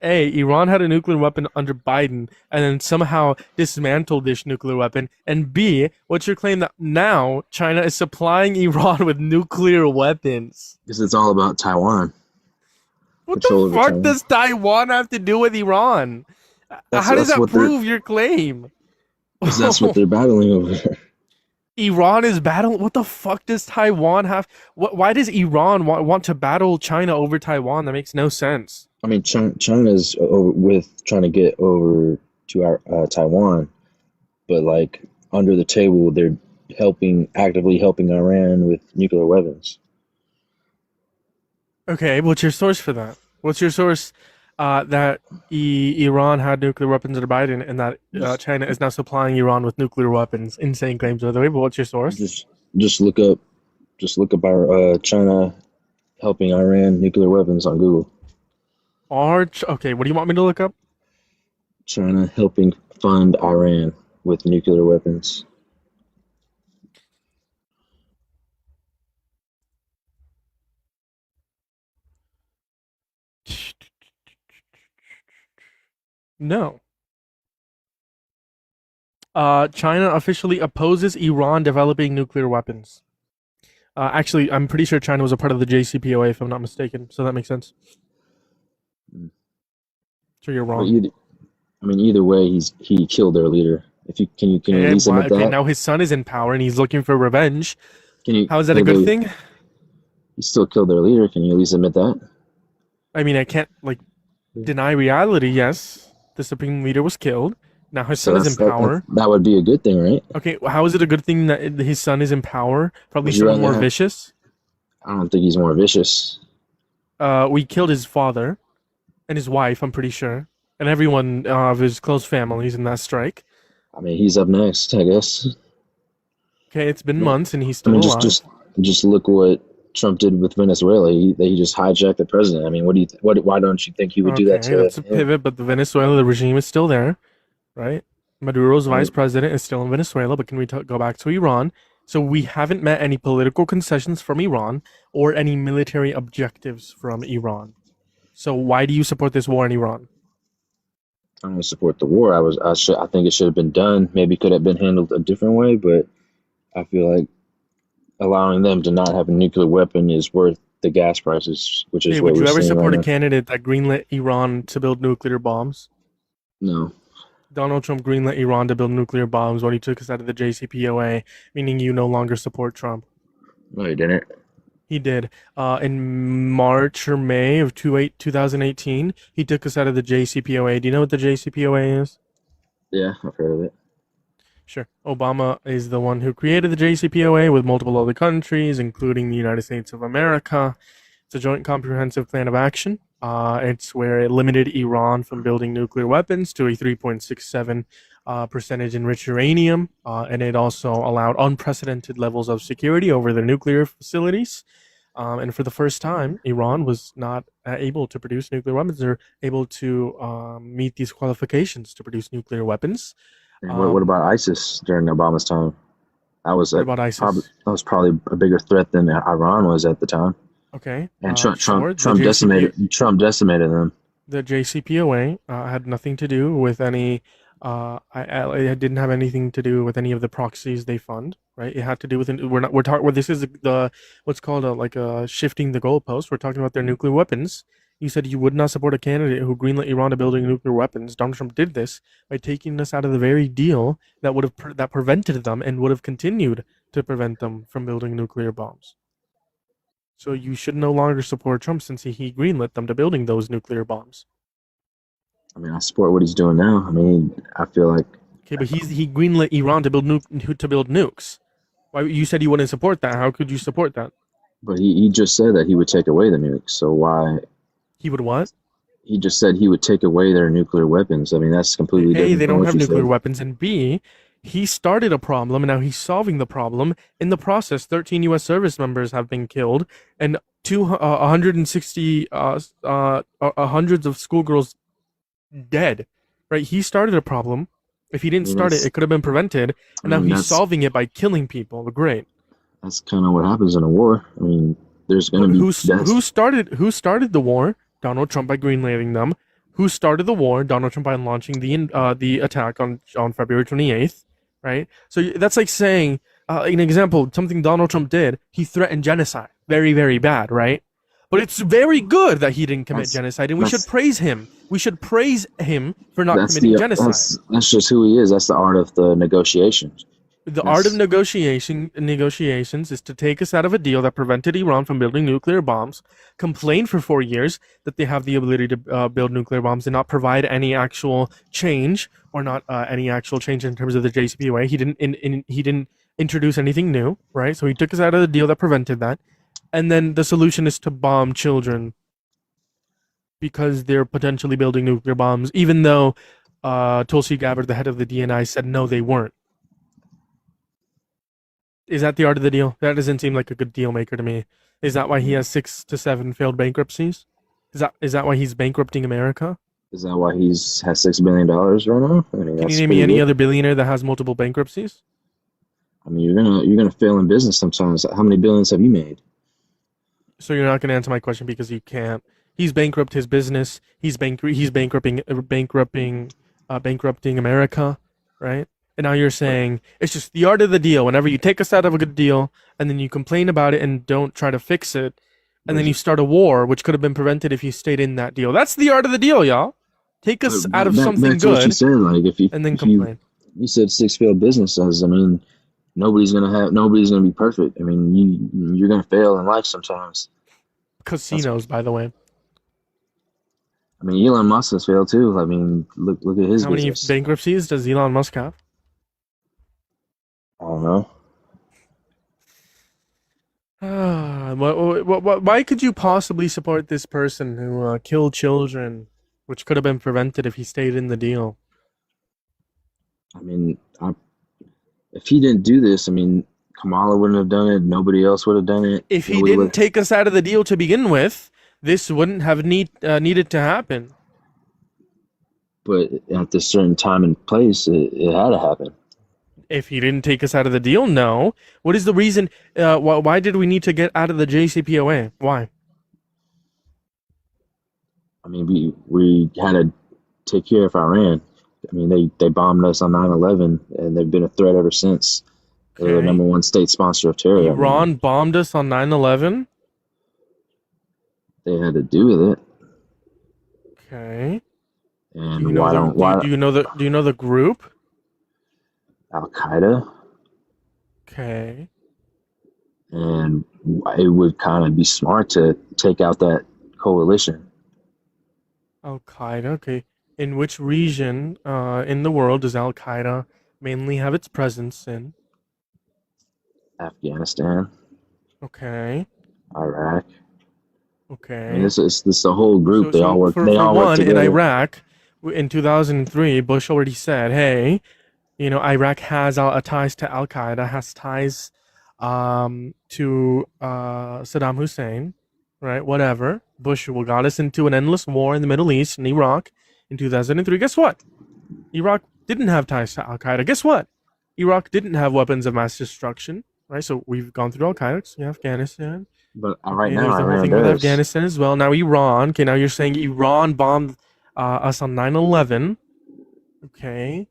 A, Iran had a nuclear weapon under Biden and then somehow dismantled this nuclear weapon? And B, what's your claim that now China is supplying Iran with nuclear weapons? Because it's all about Taiwan, What the control over fuck Taiwan. does Taiwan have to do with Iran? How does That's that what they're prove your claim? because that's what they're battling over. Iran is battling. What the fuck does Taiwan have? Why does Iran want to battle China over Taiwan? That makes no sense. I mean, China's over with trying to get over to our Taiwan, but like under the table, they're actively helping Iran with nuclear weapons. Okay, what's your source for that? What's your source that Iran had nuclear weapons under Biden and that Just, China is now supplying Iran with nuclear weapons? Insane claims, by the way, but what's your source? just, just look up our China helping Iran nuclear weapons on Google. Okay, what do you want me to look up? China helping fund Iran with nuclear weapons. No. China officially opposes Iran developing nuclear weapons. Actually, I'm pretty sure China was a part of the JCPOA, if I'm not mistaken. So that makes sense. So you're But wrong. either, I mean, either way, he killed their leader. If you can you at Okay, least admit okay. that? Now his son is in power and he's looking for revenge. How is that a Can good you thing? he still killed their leader? Can you at least admit that? I mean, I can't like deny reality. Yes, the supreme leader was killed. Now his So son is in power. that would be a good thing, right? Okay, how is it a good thing that his son is in power? Probably Would you someone rather more have? vicious. I don't think he's more vicious. We killed his father and his wife. I'm pretty sure, and everyone of his close families in that strike. I mean, he's up next, I guess. Okay, it's been I mean, months and he's I still mean, alive. just look what Trump did with Venezuela. He just hijacked the president. I mean, what do you what? Why don't you think he would do that Okay, to that's a him? pivot, but the Venezuela the regime is still there, right? Maduro's I vice mean, president is still in Venezuela, but can we go back to Iran? So we haven't met any political concessions from Iran or any military objectives from Iran. So why do you support this war in Iran? I don't support the war. I think it should have been done. Maybe could have been handled a different way, but I feel like allowing them to not have a nuclear weapon is worth the gas prices, which Hey, is what would we're you ever seeing right support a now. candidate that greenlit Iran to build nuclear bombs? No, Donald Trump greenlit Iran to build nuclear bombs when he took us out of the JCPOA, meaning you no longer support Trump. no, he didn't. He did. In March or May of 2018, he took us out of the JCPOA. Do you know what the JCPOA is? Yeah, I've heard of it. Sure. Obama is the one who created the JCPOA with multiple other countries, including the United States of America. It's a joint comprehensive plan of action. It's where it limited Iran from building nuclear weapons to a 3.67 percentage enriched uranium, and it also allowed unprecedented levels of security over their nuclear facilities. And for the first time, Iran was not able to produce nuclear weapons. They're able to meet these qualifications to produce nuclear weapons. And what Um, about ISIS during Obama's time? That was what about ISIS? probably a bigger threat than Iran was at the time. Okay, And sure. Trump decimated them. The JCPOA had nothing to do with any. It didn't have anything to do with any of the proxies they fund, right? It had to do with we're not we're talking. Well, this is the what's called like a shifting the goalpost. We're talking about their nuclear weapons. You said you would not support a candidate who greenlit Iran to building nuclear weapons. Donald Trump did this by taking us out of the very deal that would have that prevented them and would have continued to prevent them from building nuclear bombs. So you should no longer support Trump since he greenlit them to building those nuclear bombs. I mean, I support what he's doing now. I mean, I feel like, Okay, but he greenlit Iran to build nukes. Why you said you wouldn't support that? How could you support that? but he just said that he would take away the nukes. So why? He would what? He just said he would take away their nuclear weapons. I mean, that's completely A, different they from don't what have you nuclear said. weapons, and B, he started a problem, and now he's solving the problem. In the process, 13 U.S. service members have been killed, and 160 hundreds of schoolgirls dead. Right? He started a problem. If he I didn't mean, start it, it could have been prevented, I and now mean, he's solving it by killing people. Great. that's kind of what happens in a war. I mean, there's going But to be deaths. who started the war? Donald Trump by greenlighting them. who started the war? Donald Trump by launching the attack on February 28th, right? So that's like saying, an example, something Donald Trump did. He threatened genocide. Very, very bad, right? But it's very good that he didn't commit That's genocide, and we should that's praise him. We should praise him for not that's committing the genocide. that's just who he is. That's the art of the negotiations. The art of That's negotiations is to take us out of a deal that prevented Iran from building nuclear bombs, complain for 4 years that they have the ability to build nuclear bombs, and not provide any actual change or not any actual change in terms of the JCPOA. He didn't introduce anything new, right? So he took us out of the deal that prevented that, and then the solution is to bomb children because they're potentially building nuclear bombs, even though Tulsi Gabbard, the head of the DNI, said no, they weren't. Is that the art of the deal? That doesn't seem like a good deal maker to me. Is that why he has 6 to 7 failed bankruptcies? Is that why he's bankrupting America? is that why he's has $6 billion right now? I mean, Can you that's name me pretty any good. other billionaire that has multiple bankruptcies? I mean, you're gonna fail in business sometimes. How many billions have you made? So you're not going to answer my question because you can't. He's bankrupt his business. He's bankrupting America, right? And now you're saying it's just the art of the deal. Whenever you take us out of a good deal and then you complain about it and don't try to fix it, and then But, you start a war, which could have been prevented if you stayed in that deal. That's the art of the deal, y'all. Take us out of something back to what you good said. Like and then if you complain. you said 6 failed businesses. I mean, nobody's gonna be perfect. I mean, you're gonna fail in life sometimes. That's Casinos, by the way. I mean, Elon Musk has failed too. I mean, look at his How many business. bankruptcies does Elon Musk have? I don't know. Why could you possibly support this person who killed children, which could have been prevented if he stayed in the deal? I mean, if he didn't do this, I mean, Kamala wouldn't have done it. Nobody else would have done it. If he Nobody didn't would. take us out of the deal to begin with, this wouldn't have needed to happen. But at this certain time and place, it had to happen. If he didn't take us out of the deal, no. What is the reason? Why did we need to get out of the JCPOA? Why? I mean, we had to take care of Iran. I mean, they bombed us on 9/11, and they've been a threat ever since. They're the Okay. number one state sponsor of terror. I mean, Iran bombed us on 9/11. they had to do with it. Okay. Do And you know why the don't do, why do you know the group? Al Qaeda? Okay. And it would kind of be smart to take out that coalition. Al Qaeda. Okay. In which region in the world does Al Qaeda mainly have its presence in? Afghanistan, Okay. Iraq. I mean, Okay. this the whole group. So They all so work. for They for all work one in together. Iraq in 2003, Bush already said, "Hey, Iraq has ties to Al Qaeda, has ties to Saddam Hussein, right? Whatever. Bush got us into an endless war in the Middle East in Iraq in 2003. Guess what? Iraq didn't have ties to Al Qaeda. Guess what? Iraq didn't have weapons of mass destruction, right? So we've gone through Al Qaeda, so Afghanistan. But right Okay, now, there's the whole Iran thing with does. Afghanistan as well. Now Iran. Okay, now you're saying Iran bombed us on 9/11. Okay,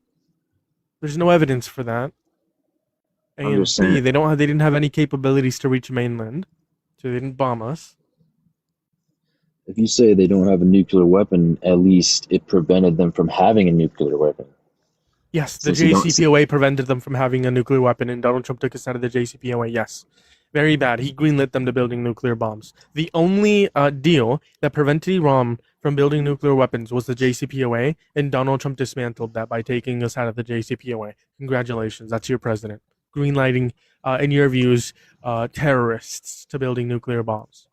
there's no evidence for that. A I'm and just B, saying. they didn't have any capabilities to reach mainland, so they didn't bomb us. If you say they don't have a nuclear weapon, at least it prevented them from having a nuclear weapon. Yes, the Since you don't, JCPOA prevented them from having a nuclear weapon, and Donald Trump took us out of the JCPOA. Yes, very bad. He greenlit them to building nuclear bombs. The only deal that prevented Iran from building nuclear weapons was the JCPOA, and Donald Trump dismantled that by taking us out of the JCPOA. Congratulations, that's your president. Greenlighting, in your views, terrorists to building nuclear bombs.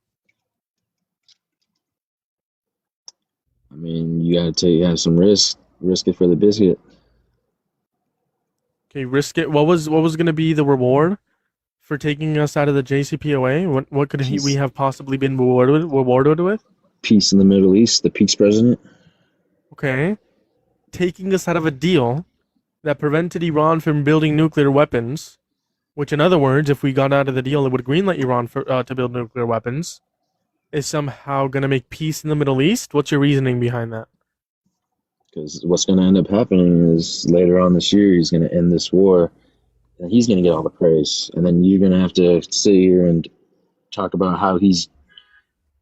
I mean, you have some risk it for the biscuit. Okay, risk it. What was going to be the reward for taking us out of the JCPOA? What could we Peace, have possibly been rewarded with? peace in the Middle East. The peace president. Okay, taking us out of a deal that prevented Iran from building nuclear weapons. Which, in other words, if we got out of the deal, it would greenlight Iran to build nuclear weapons. Is somehow going to make peace in the Middle East? What's your reasoning behind that? Because what's going to end up happening is later on this year, he's going to end this war and he's going to get all the praise. And then you're going to have to sit here and talk about how he's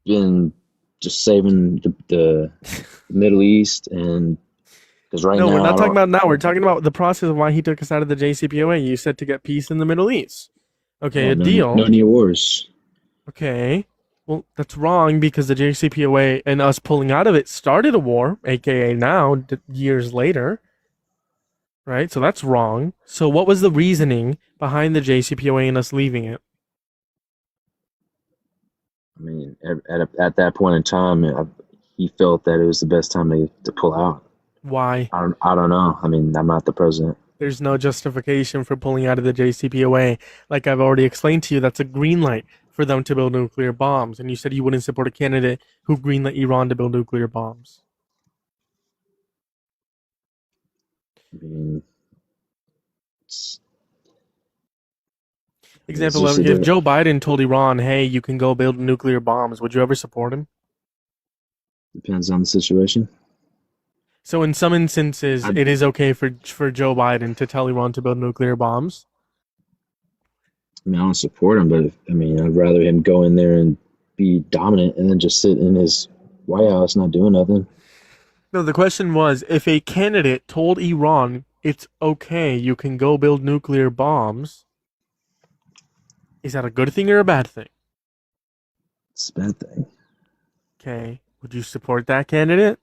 been just saving the Middle East. And because right No, we're now, not I talking don't, about now. We're talking about the process of why he took us out of the JCPOA. You said to get peace in the Middle East. Okay, well, a no deal. new wars. Okay. Well, that's wrong because the JCPOA and us pulling out of it started a war, aka now, years later, right? So that's wrong. So what was the reasoning behind the JCPOA and us leaving it? I mean, at that point in time, he felt that it was the best time to pull out. Why? I don't know. I mean, I'm not the president. There's no justification for pulling out of the JCPOA. Like I've already explained to you, that's a green light for them to build nuclear bombs. And you said you wouldn't support a candidate who greenlit Iran to build nuclear bombs. I mean, it's, it's Example, just if a, Joe Biden told Iran, hey, you can go build nuclear bombs, would you ever support him? depends on the situation. So in some instances, I, it is okay for Joe Biden to tell Iran to build nuclear bombs. I mean, I don't support him, but I mean, I'd rather him go in there and be dominant and then just sit in his White House not doing nothing. No, the question was if a candidate told Iran it's okay, you can go build nuclear bombs, is that a good thing or a bad thing? It's a bad thing. Okay. Would you support that candidate?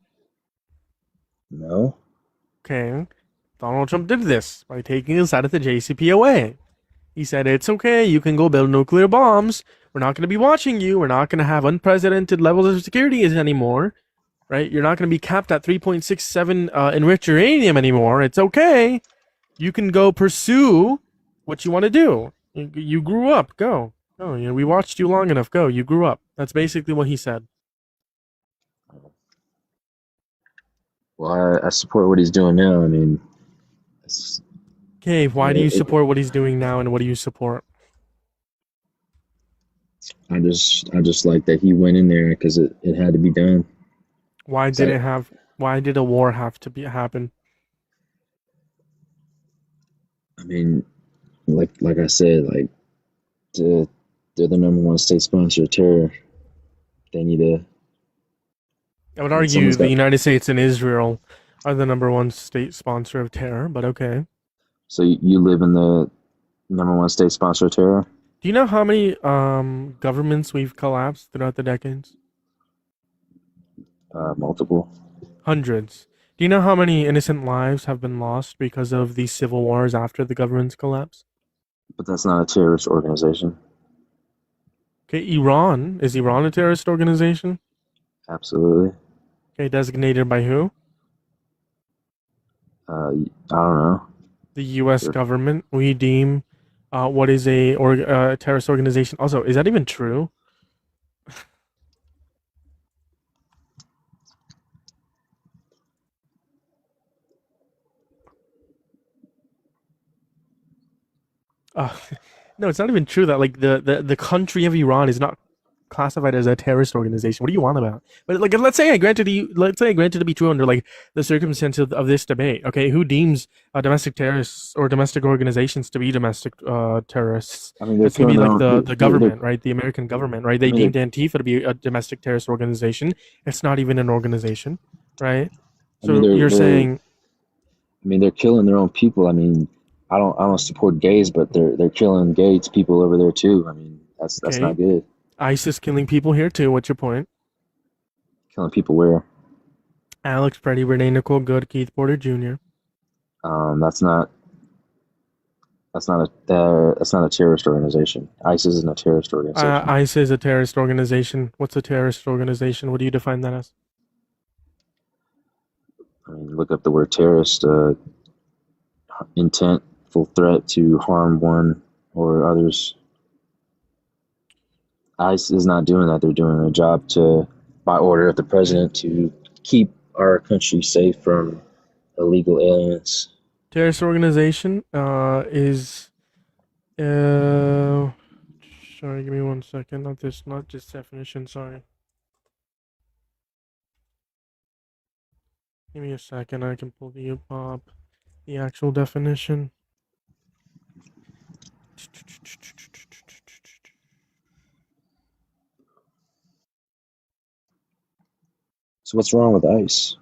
No. Okay. Donald Trump did this by taking us out of the JCPOA. He said, it's okay, you can go build nuclear bombs. We're not going to be watching you. We're not going to have unprecedented levels of security anymore. Right? You're not going to be capped at 3.67 enriched uranium anymore. It's okay. You can go pursue what you want to do. You grew up. Go. Go. You know, we watched you long enough. Go. You grew up. That's basically what he said. Well, I support what he's doing now. I mean, Okay, why do you support what he's doing now and what do you support? I just like that he went in there because it had to be done. So, Why did a war have to happen? I mean, like I said, like to, they're the number one state sponsor of terror. They need to. I would And argue someone's the got. United States and Israel are the number one state sponsor of terror, but okay. So you live in the number one state sponsor of terror? Do you know how many governments we've collapsed throughout the decades? Multiple. Hundreds. Do you know how many innocent lives have been lost because of these civil wars after the government's collapse? But that's not a terrorist organization. Okay, Iran. Is Iran a terrorist organization? Absolutely. Okay, designated by who? I don't know. The U.S. They're, government. We deem what is a terrorist organization. Also, is that even true? Uh, no, it's not even true that like the country of Iran is not classified as a terrorist organization. What do you want about? But like, let's say I granted to be true under like the circumstances of this debate. Okay, who deems domestic terrorists or domestic organizations to be domestic terrorists? I mean, they're That's gonna be killing their like own. the government, right? The American government, right? I They mean, deemed Antifa to be a domestic terrorist organization. It's not even an organization, right? So you're they're. saying I mean, they're killing their own people. I mean, I don't support gays, but they're killing gays people over there too. I mean, that's not okay, good. ISIS killing people here too. What's your point? Killing people where Alex Preddy, Renee Nicole Good, Keith Porter Jr. that's not that's not a terrorist organization. ISIS isn't a terrorist organization. ICE is a terrorist organization. What's a terrorist organization? What do you define that as? I mean, look up the word terrorist. Intentful threat to harm one or others. ICE is not doing that. They're doing their job to, by order of the president, to keep our country safe from illegal aliens. Terrorist organization is uh sorry, give me 1 second. Not this definition, sorry. Give me a second. I can pull you up the actual definition. So what's wrong with ICE?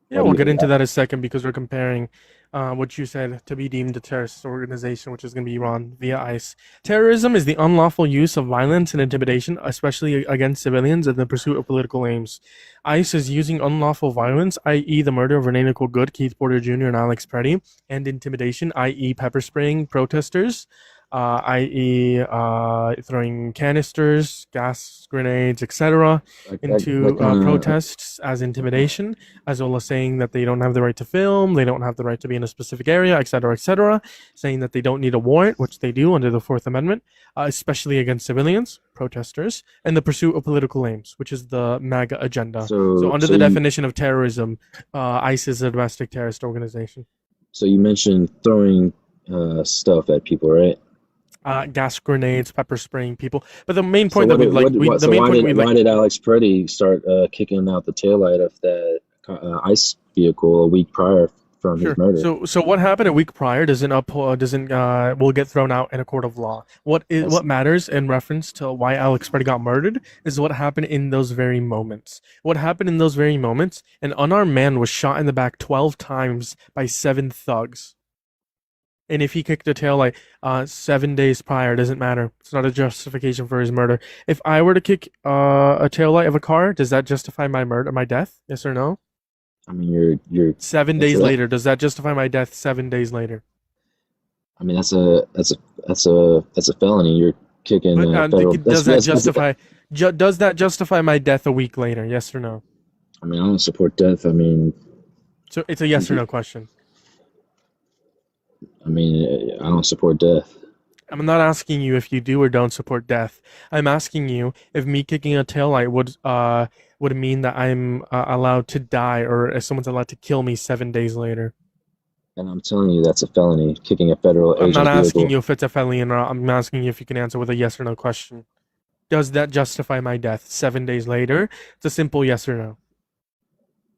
Yeah, Why do we'll you? get into that in a second because we're comparing what you said to be deemed a terrorist organization, which is going to be Iran via ICE. Terrorism is the unlawful use of violence and intimidation, especially against civilians, in the pursuit of political aims. ICE is using unlawful violence, i.e., the murder of Renee Nicole Good, Keith Porter Jr., and Alex Preddy, and intimidation, i.e., pepper spraying protesters, i.e., throwing canisters, gas grenades, etc., What into kind of? protests as intimidation, as well as saying that they don't have the right to film, they don't have the right to be in a specific area, etc., saying that they don't need a warrant, which they do under the Fourth Amendment, especially against civilians, protesters, and the pursuit of political aims, which is the MAGA agenda. So, So under so the you definition of terrorism, ICE is a domestic terrorist organization. so you mentioned throwing stuff at people, right? Gas grenades, pepper spraying people, but the main So point that what we'd did like, the so main point we'd like. why did Alex Preddy start kicking out the taillight of that ICE vehicle a week prior from his Sure. murder? So what happened a week prior doesn't will get thrown out in a court of law. That's What matters in reference to why Alex Spread got murdered is what happened in those very moments. What happened in those very moments? An unarmed man was shot in the back 12 times by 7 thugs. And if he kicked a tail like 7 days prior, doesn't matter. It's not a justification for his murder. If I were to kick a tail light of a car, does that justify my murder, my death? Yes or no? I mean you're Seven that's days a later, does that justify my death 7 days later? I mean that's a felony. You're kicking But federal. does that justify does that justify my death a week later? Yes or no? I mean I don't support death. I mean So it's a yes or no question. I don't support death. I'm not asking you if you do or don't support death. I'm asking you if me kicking a taillight would mean that I'm allowed to die or if someone's allowed to kill me 7 days later. And I'm telling you that's a felony, kicking a federal I'm not agent's asking vehicle. you if it's a felony or not. I'm asking you if you can answer with a yes or no question. Does that justify my death 7 days later? It's a simple yes or no.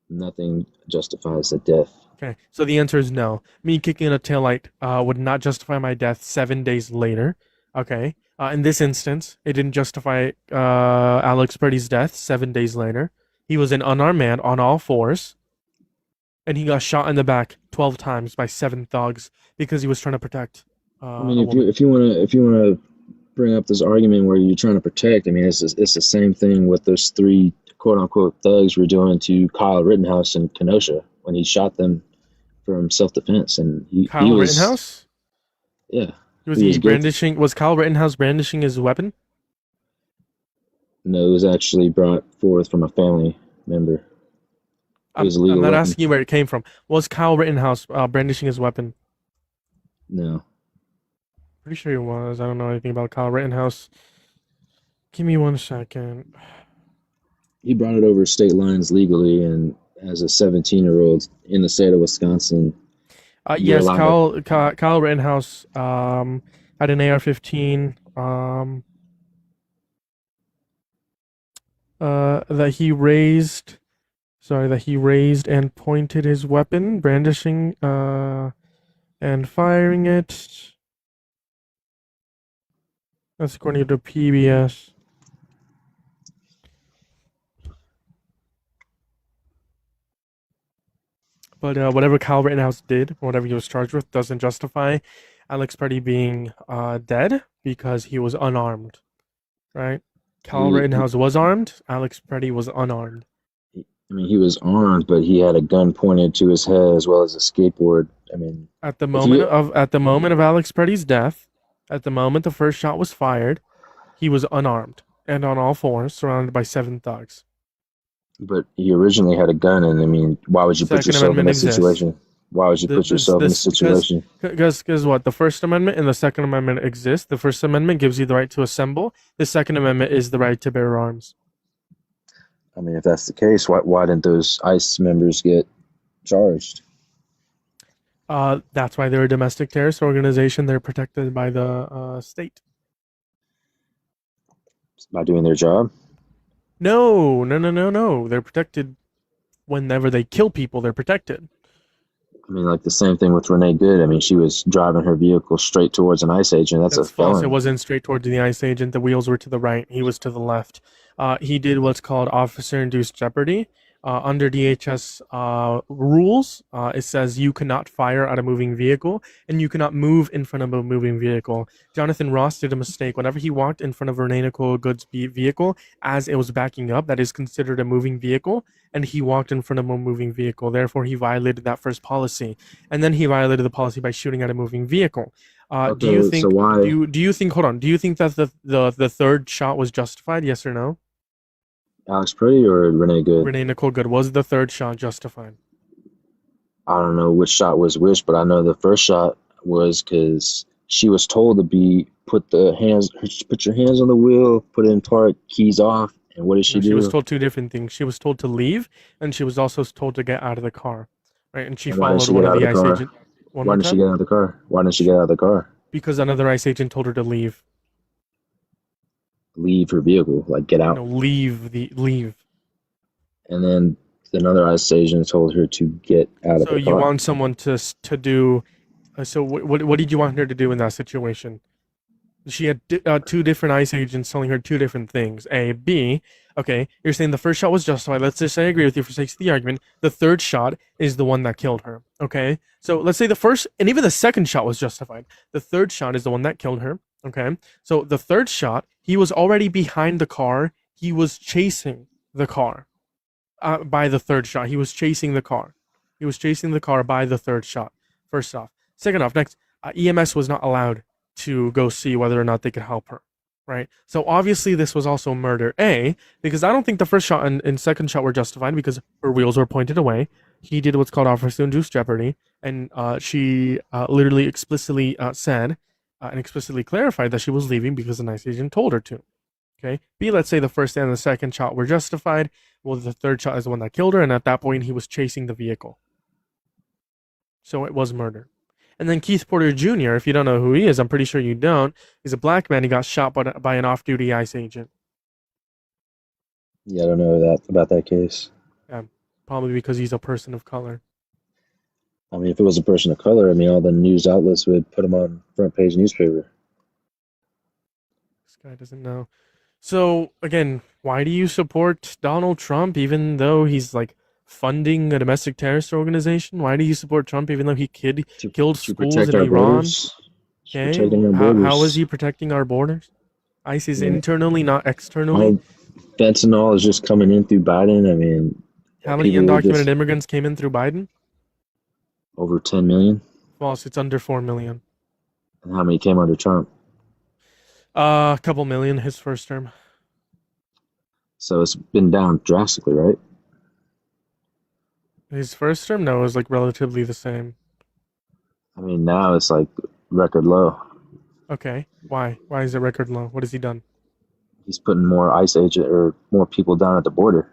Nothing justifies the death. Okay, so the answer is no. Me kicking a taillight would not justify my death 7 days later. Okay, in this instance, it didn't justify Alex Purdy's death 7 days later. He was an unarmed man on all fours, and he got shot in the back 12 times by 7 thugs because he was trying to protect I a mean, woman. if you wanna bring up this argument where you're trying to protect, I mean, it's the same thing what those three quote unquote thugs were doing to Kyle Rittenhouse in Kenosha when he shot them from self defense, and he Kyle was Rittenhouse? yeah Was he he was guilty. brandishing? Was Kyle Rittenhouse brandishing his weapon? No, it was actually brought forth from a family member. It was a I'm legal not weapon. asking you where it came from. Was Kyle Rittenhouse brandishing his weapon? No, Pretty sure he was. I don't know anything about Kyle Rittenhouse. Give me 1 second. he brought it over state lines legally, and as a 17-year-old in the state of Wisconsin, you're Yes, allowed to. Kyle Rittenhouse had an AR-15 that he raised. Sorry, that he raised and pointed his weapon, brandishing and firing it. That's according to PBS. But whatever Kyle Rittenhouse did, whatever he was charged with, doesn't justify Alex Purdy being dead because he was unarmed, right? Kyle He Rittenhouse was armed. Alex Purdy was unarmed. I mean, he was armed, but he had a gun pointed to his head as well as a skateboard. I mean, if you, At the moment of Alex Purdy's death, at the moment the first shot was fired, he was unarmed and on all fours, surrounded by 7 thugs. but he originally had a gun, and I mean, why would you put Second yourself in Amendment that exists. situation? Why would you put yourself in a This situation? because what the First Amendment and the Second Amendment exist. The First Amendment gives you the right to assemble. The Second Amendment is the right to bear arms. I mean, if that's the case, why didn't those ICE members get charged That's why they're a domestic terrorist organization. They're protected by the state. by doing their job? No. They're protected. whenever they kill people, they're protected. I mean, like the same thing with Renee Good. I mean, she was driving her vehicle straight towards an ICE agent. That's a That's false. It felony. wasn't straight towards the ICE agent. The wheels were to the right. He was to the left. He did what's called officer-induced jeopardy. Under DHS rules, it says you cannot fire at a moving vehicle and you cannot move in front of a moving vehicle. Jonathan Ross did a mistake. Whenever he walked in front of Renee Nicole Good's vehicle as it was backing up, that is considered a moving vehicle, and he walked in front of a moving vehicle. Therefore, he violated that first policy. And then he violated the policy by shooting at a moving vehicle. Do you Okay, so think why? do you think hold on? Do you think that the third shot was justified? Yes or no? Alex Purdy or Renee Good? Renee Nicole Good, was the third shot justified? I don't know which shot was which, but I know the first shot was because she was told to put your hands on the wheel, put it in park, keys off, and what did she No, she was do? told two different things. She was told to leave, and she was also told to get out of the car, right? And she And why didn't followed she one get of out of the the ICE car? agent. One Why more didn't she time, get out of the car? Why didn't she get out of the car? because another ICE agent told her to leave. Leave her vehicle, like get out. No, leave. And then another ICE agent told her to get out of So the you car. want someone to do? So what did you want her to do in that situation? She had two different ICE agents telling her two different things. A, B. Okay, you're saying the first shot was justified. Let's just say I agree with you for sake of the argument. The third shot is the one that killed her. Okay, so let's say the first and even the second shot was justified. The third shot is the one that killed her. Okay, so the third shot, he was already behind the car. He was chasing the car. By the third shot, he was chasing the car. He was chasing the car by the third shot. First off. Second off, next, EMS was not allowed to go see whether or not they could help her, right? So obviously this was also murder. A, because I don't think the first shot and second shot were justified because her wheels were pointed away. He did what's called officer-induced jeopardy, and she literally explicitly said and explicitly clarified that she was leaving because the nice agent told her to. Okay. B, let's say the first and the second shot were justified. Well, the third shot is the one that killed her, and at that point he was chasing the vehicle. So it was murder. And then Keith Porter Jr., if you don't know who he is, I'm pretty sure you don't. He's a black man. He got shot by an off-duty ICE agent. Yeah, I don't know about that case. Probably because he's a person of color. I mean, if it was a person of color, I mean, all the news outlets would put him on front page newspaper. This guy doesn't know. So again, why do you support Donald Trump even though he's like funding a domestic terrorist organization? Why do you support Trump even though he killed To schools protect in our Iran? borders. Okay, Protecting our how is borders. he protecting our borders? ICE is Yeah. internally, not externally. All fentanyl is just coming in through Biden. I mean, How many people would undocumented just immigrants came in through Biden? over 10 million. False. It's under 4 million. And how many came under Trump? A couple million his first term. So it's been down drastically, right? His first term, no, it was like relatively the same. I mean, now it's like record low. Okay, why? Why is it record low? What has he done? He's putting more ICE agent or more people down at the border.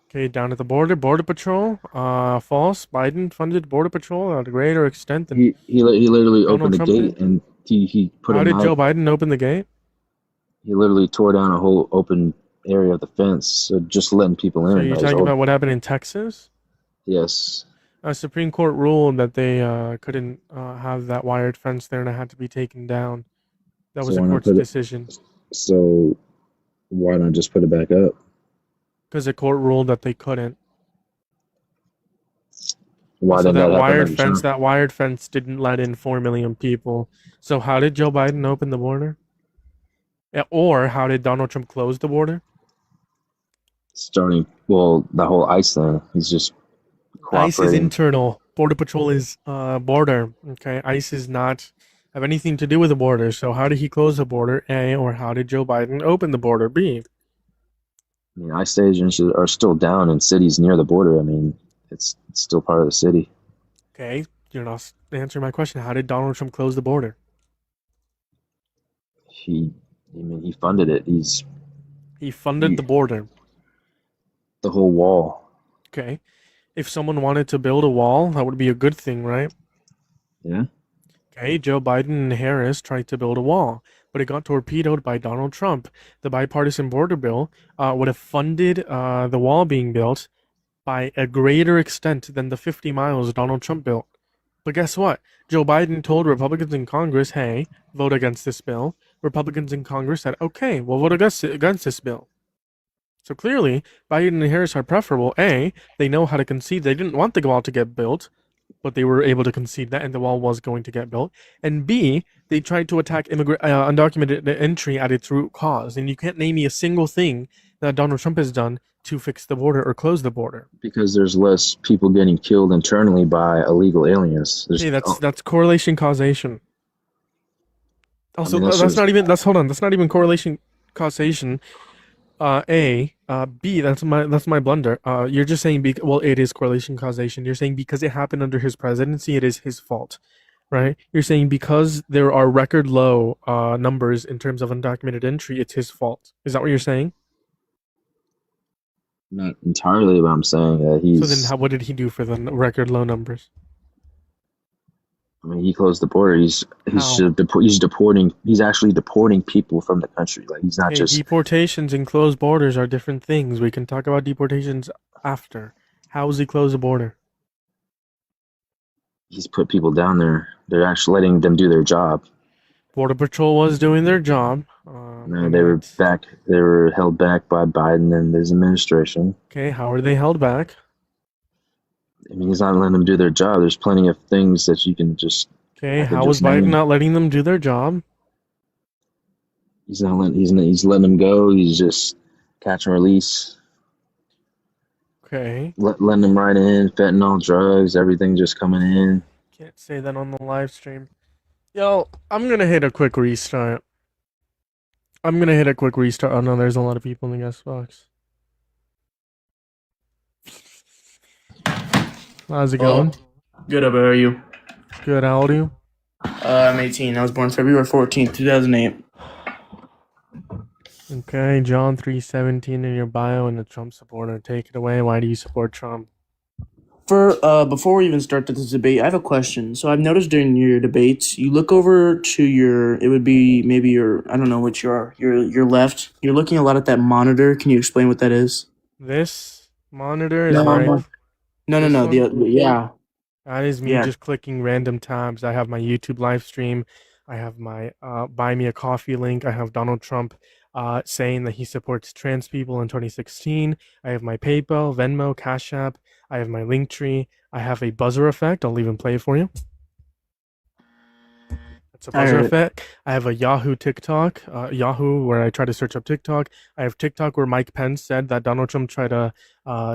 Okay, down at the border patrol. False. Biden funded border patrol at a greater extent than He literally Donald opened the Trump gate did. and he put How a did knife. Joe Biden open the gate? He literally tore down a whole open area of the fence, so just letting people So in. you're That was talking all. about what happened in Texas? Yes. A Supreme Court ruled that they couldn't have that wired fence there and it had to be taken down. That So was a why not court's put it? decision So why not just put it back up? because the court ruled that they couldn't. Why Also, didn't that happen under Trump? that wired fence didn't let in 4 million people. So how did Joe Biden open the border? Or how did Donald Trump close the border? Starting, well, the whole ICE thing. He's just ICE is cooperating. internal. Border Patrol is border. Okay, ICE is not have anything to do with the border. So how did he close the border? A, or how did Joe Biden open the border? B. I mean, ICE agents are still down in cities near the border. I mean, it's still part of the city. Okay, you're not answering my question. How did Donald Trump close the border? I mean, he funded it. He funded He, the border. the whole wall. Okay, if someone wanted to build a wall, that would be a good thing, right? Yeah. Okay, Joe Biden and Harris tried to build a wall, but it got torpedoed by Donald Trump. The bipartisan border bill would have funded the wall being built by a greater extent than the 50 miles Donald Trump built. But guess what? Joe Biden told Republicans in Congress, hey, vote against this bill. Republicans in Congress said, okay, we'll vote against this bill. So clearly, Biden and Harris are preferable. A, they know how to concede. They didn't want the wall to get built, but they were able to concede that, and the wall was going to get built. And B, they tried to attack undocumented entry at its root cause. And you can't name me a single thing that Donald Trump has done to fix the border or close the border. Because there's less people getting killed internally by illegal aliens. Hey, that's correlation causation. Also, that's not even correlation causation. B, that's my blunder. You're just saying well, it is correlation causation. You're saying because it happened under his presidency, it is his fault, right? You're saying because there are record low numbers in terms of undocumented entry, it's his fault. Is that what you're saying? Not entirely, but I'm saying that he's. So then, what did he do for the record low numbers? I mean, he closed the border. He's deporting. He's actually deporting people from the country. Like he's not just deportations and closed borders are different things. We can talk about deportations after. How does he close the border? He's put people down there. They're actually letting them do their job. Border Patrol was doing their job. No, they were back. They were held back by Biden and his administration. Okay, how are they held back? I mean, he's not letting them do their job. There's plenty of things that you can just. Okay, how is Biden not letting them do their job? He's letting them go. He's just catch and release. Okay. Letting them right in, fentanyl, drugs, everything just coming in. Can't say that on the live stream. Yo, I'm gonna hit a quick restart. Oh no, there's a lot of people in the guest box. How's it going? Good, how are you? Good, how old are you? I'm 18. I was born February 14th, 2008. Okay, John 3:17 in your bio and a Trump supporter. Take it away. Why do you support Trump? Before we even start this debate, I have a question. So I've noticed during your debates, you look over to it would be maybe I don't know what your left. You're looking a lot at that monitor. Can you explain what that is? This monitor is No. Yeah. That is me just clicking random tabs. I have my YouTube live stream. I have my buy me a coffee link. I have Donald Trump saying that he supports trans people in 2016. I have my PayPal, Venmo, Cash App. I have my Linktree. I have a buzzer effect. I'll even play it for you. It's a buzzer effect. I have a Yahoo TikTok, Yahoo, where I try to search up TikTok. I have TikTok where Mike Pence said that Donald Trump tried to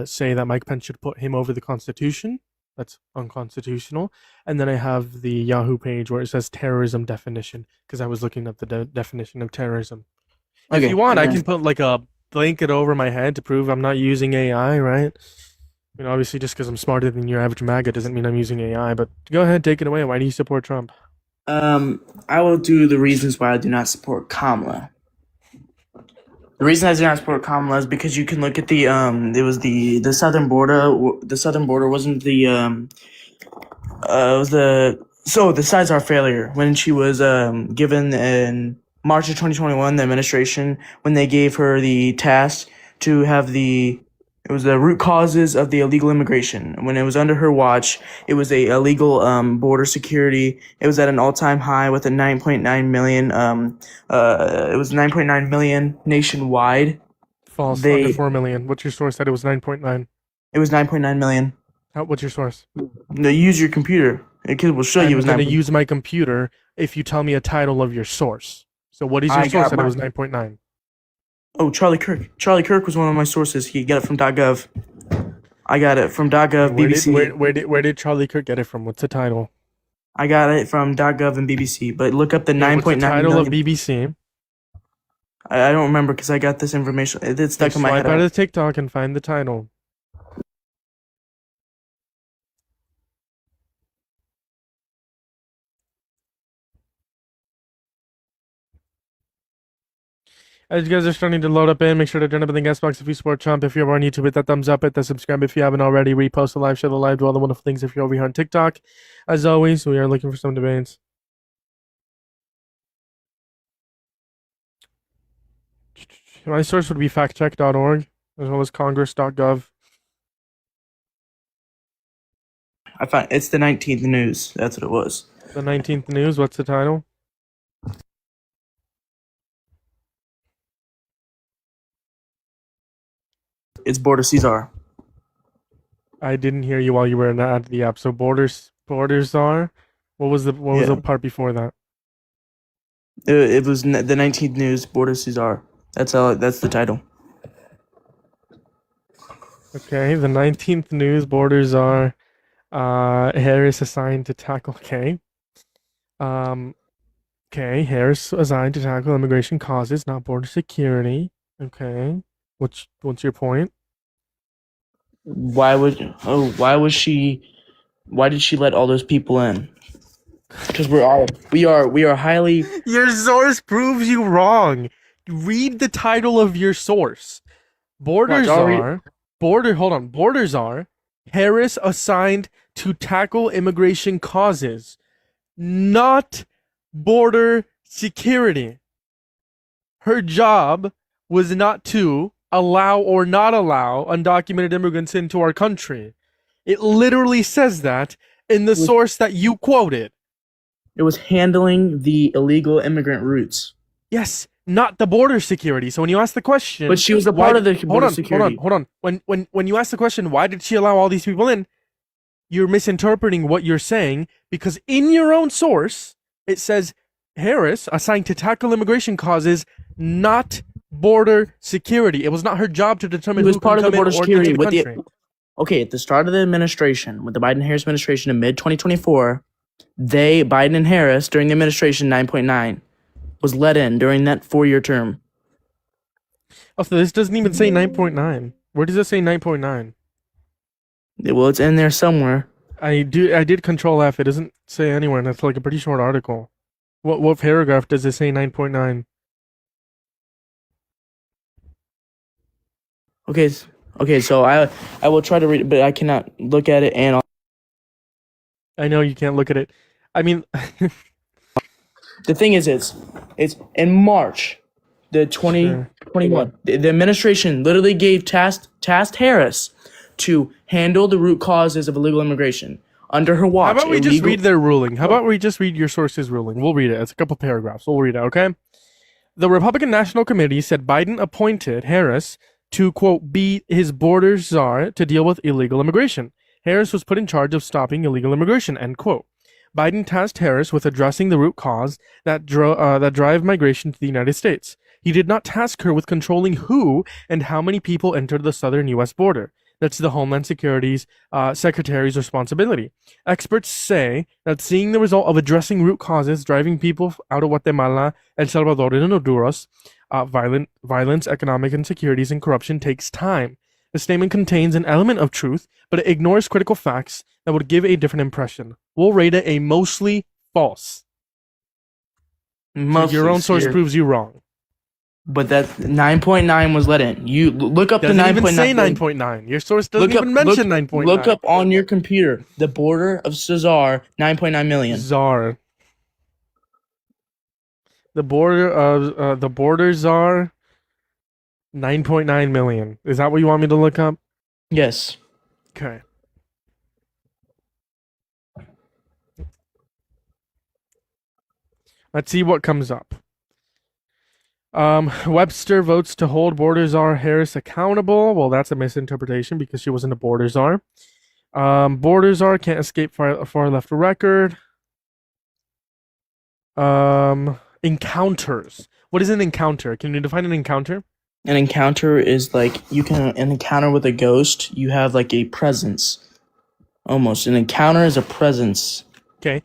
say that Mike Pence should put him over the Constitution. That's unconstitutional. And then I have the Yahoo page where it says terrorism definition, because I was looking up the definition of terrorism. If you want, I can put like a blanket over my head to prove I'm not using AI, right? I mean, obviously, just because I'm smarter than your average MAGA doesn't mean I'm using AI, but go ahead, take it away. Why do you support Trump? I will do the reasons why I do not support Kamala. The reason I do not support Kamala is because you can look at it was the southern border. The southern border wasn't the the sides are failure when she was given in March of 2021 the administration when they gave her the task to have it was the root causes of the illegal immigration. When it was under her watch, it was a illegal border security. It was at an all-time high with a 9.9 million. It was 9.9 million nationwide. False. Under 4 million. What's your source? Said it was 9.9. It was 9.9 million. What's your source? No, use your computer. It will show you. I'm going to use my computer if you tell me a title of your source. So what is your source that it was 9.9? Oh, Charlie Kirk. Charlie Kirk was one of my sources. He got it from .gov. I got it from .gov, BBC. Where did Charlie Kirk get it from? What's the title? I got it from .gov and BBC. But look up the 9.9 What's the title of BBC? I don't remember because I got this information. It's stuck in my head. Swipe out of TikTok and find the title. As you guys are starting to load up in, make sure to turn up in the guest box if you support Trump. If you're over on YouTube, hit that thumbs up, hit the subscribe if you haven't already, repost the live, share the live, do all the wonderful things if you're over here on TikTok. As always, we are looking for some debates. My source would be factcheck.org, as well as congress.gov. I found it's the 19th news. That's what it was. The 19th news. What's the title? It's Border Caesar. I didn't hear you while you were at the app. So borders are. What was the Yeah. part before that? It was the 19th news. Border Caesar. That's the title. Okay, the 19th news. Borders are. Harris assigned to tackle. Okay. Okay. Harris assigned to tackle immigration causes, not border security. Okay. What's your point? Why did she let all those people in? Because we are highly. Your source proves you wrong. Read the title of your source. Borders Watch, I'll read- are Borders are Harris assigned to tackle immigration causes, not border security. Her job was not to allow or not allow undocumented immigrants into our country. It literally says that in the source that you quoted. It was handling the illegal immigrant routes. Yes, not the border security. So when you ask the question, But she was a why part of the did- border security. Hold on. When you ask the question, why did she allow all these people in? You're misinterpreting what you're saying because in your own source it says Harris assigned to tackle immigration causes, not border security. It was not her job to determine It was who part can of the come border in or security into with the the. country. Okay, at the start of the administration, with the Biden-Harris administration in mid-2024, Biden and Harris, during the administration 9.9, was let in during that 4-year term. Oh, so this doesn't even say 9.9. Where does it say 9.9? Well, it's in there somewhere. I did control F. It doesn't say anywhere, and that's like a pretty short article. What paragraph does it say 9.9? Okay, so I will try to read it, but I cannot look at it, and I know you can't look at it. I mean, the thing is, it's in March, the 2021. The administration literally gave tasked Harris to handle the root causes of illegal immigration under her watch. how about we just read their ruling? How about we just read your source's ruling? We'll read it. It's a couple paragraphs. We'll read it, okay? The Republican National Committee said Biden appointed Harris to, quote, be his border czar to deal with illegal immigration. Harris was put in charge of stopping illegal immigration, end quote. Biden tasked Harris with addressing the root cause that drive migration to the United States. He did not task her with controlling who and how many people entered the southern U.S. border. That's the Homeland Security's Secretary's responsibility. Experts say that seeing the result of addressing root causes driving people out of Guatemala, El Salvador, and Honduras, violence, economic insecurities, and corruption takes time. The statement contains an element of truth, but it ignores critical facts that would give a different impression. We'll rate it a mostly false. So your own source proves you wrong. But that 9.9 was let in. You look up Doesn't the 9.9. even say 9.9. Your source doesn't even mention 9.9. Look up on your computer the border of Cesar, 9.9 million. Czar. The border czar, 9.9 million. Is that what you want me to look up? Yes. Okay. Let's see what comes up. Webster votes to hold border czar Harris accountable. Well, that's a misinterpretation because she wasn't a border czar. Border czar can't escape far left record. Encounters. What is an encounter? Can you define an encounter? An encounter is like an encounter with a ghost. You have like a presence. Almost. An encounter is a presence. Okay.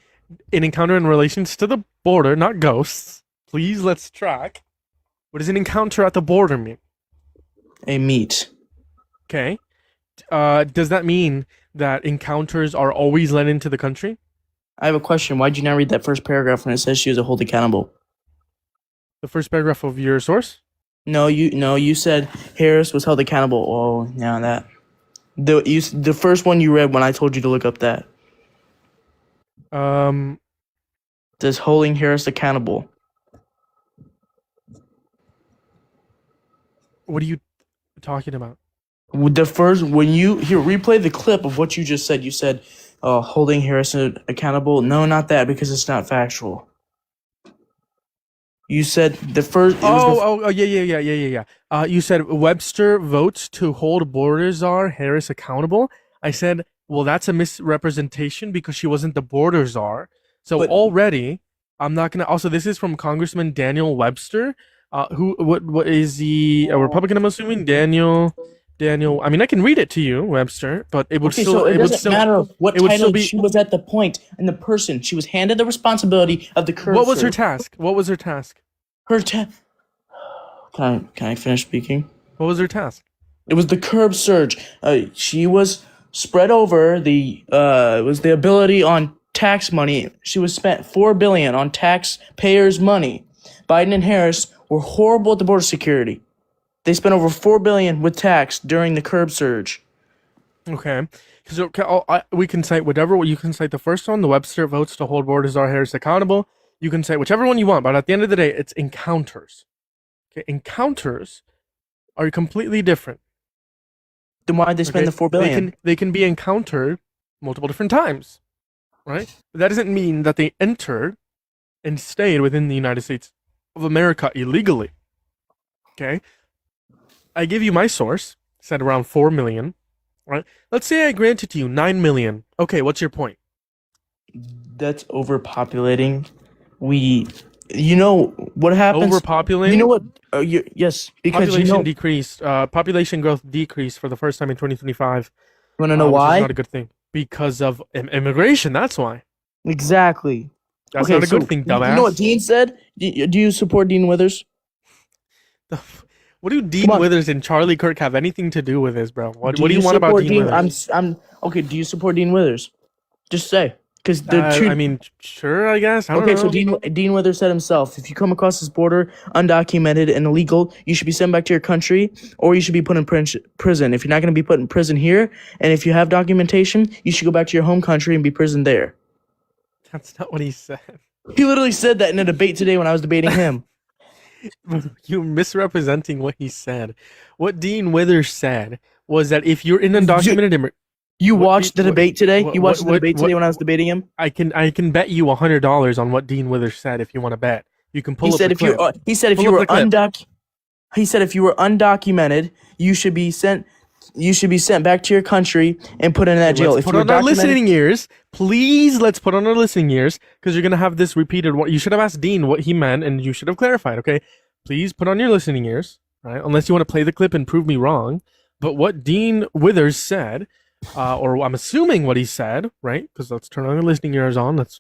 An encounter in relations to the border, not ghosts. Please, let's track. What does an encounter at the border mean? A meet. Okay. Does that mean that encounters are always let into the country? I have a question. Why'd you not read that first paragraph when it says she was a hold accountable? The first paragraph of your source? No, you said Harris was held accountable. Oh, now that the first one you read when I told you to look up that says holding Harris accountable. What are you talking about? The first when you replay the clip of what you just said. You said holding Harris accountable. No, not that, because it's not factual. You said the first. Yeah. You said Webster votes to hold Bordazar Harris accountable. I said, well, that's a misrepresentation because she wasn't the border czar. So But- already, I'm not gonna. Also, this is from Congressman Daniel Webster. What is he? A Republican? I'm assuming Daniel. I mean, I can read it to you, Webster, but it would Okay, still. so it would doesn't still. matter what it would still title be- she was at the point and the person. She was handed the responsibility of the curve. What was her surge. task? What was her task? Her ta- Can I finish speaking? What was her task? It was the curb surge. She was spread over the it was the ability on tax money. She was spent $4 billion on taxpayers' money. Biden and Harris were horrible at the border security. They spent over $4 billion with tax during the curb surge. Okay, because we can cite whatever you can cite. The first one, the Webster votes to hold Bordazar Harris accountable. You can cite whichever one you want, but at the end of the day, it's encounters. Okay, encounters are completely different. Then why'd they spend Okay? the $4 billion? They can be encountered multiple different times, right? But that doesn't mean that they entered and stayed within the United States of America illegally. Okay, I give you my source, said around 4 million. Right? Let's say I grant it to you 9 million. Okay, what's your point? That's overpopulating. You know what happens? Overpopulating. You know what? Yes, because Population you decreased. Population growth decreased for the first time in 2025. want to know which why? is not a good thing because of immigration. That's why. Exactly. That's Okay, not a so good thing, You dumbass. know what Dean said? Do you support Dean Withers? What do Dean Come on. Withers and Charlie Kirk have anything to do with this, bro? What do you want support about Dean Withers? I'm okay. Do you support Dean Withers? Just say, because they're two. I mean, sure, I guess. I don't Okay, know. so Dean Withers said himself, if you come across this border undocumented and illegal, you should be sent back to your country, or you should be put in prison. If you're not going to be put in prison here, and if you have documentation, you should go back to your home country and be prisoned there. That's not what he said. He literally said that in a debate today when I was debating him. You're misrepresenting what he said. What Dean Withers said was that if you're an undocumented immigrant, You What- watched the what- debate today? what- You watched what- the debate what- today when I was debating him? I can bet you $100 on what Dean Withers said if you want to bet. You can pull He up said the if you clip. he said if Pull you up were the clip. undocumented, you should be sent back to your country and put in that jail. Let's If put you were on our documented, listening ears. Please, let's put on our listening ears because you're gonna have this repeated. What you should have asked Dean what he meant, and you should have clarified. Okay, please put on your listening ears, right? Unless you want to play the clip and prove me wrong. But what Dean Withers said, or I'm assuming what he said, right? Because let's turn on our listening ears on. Let's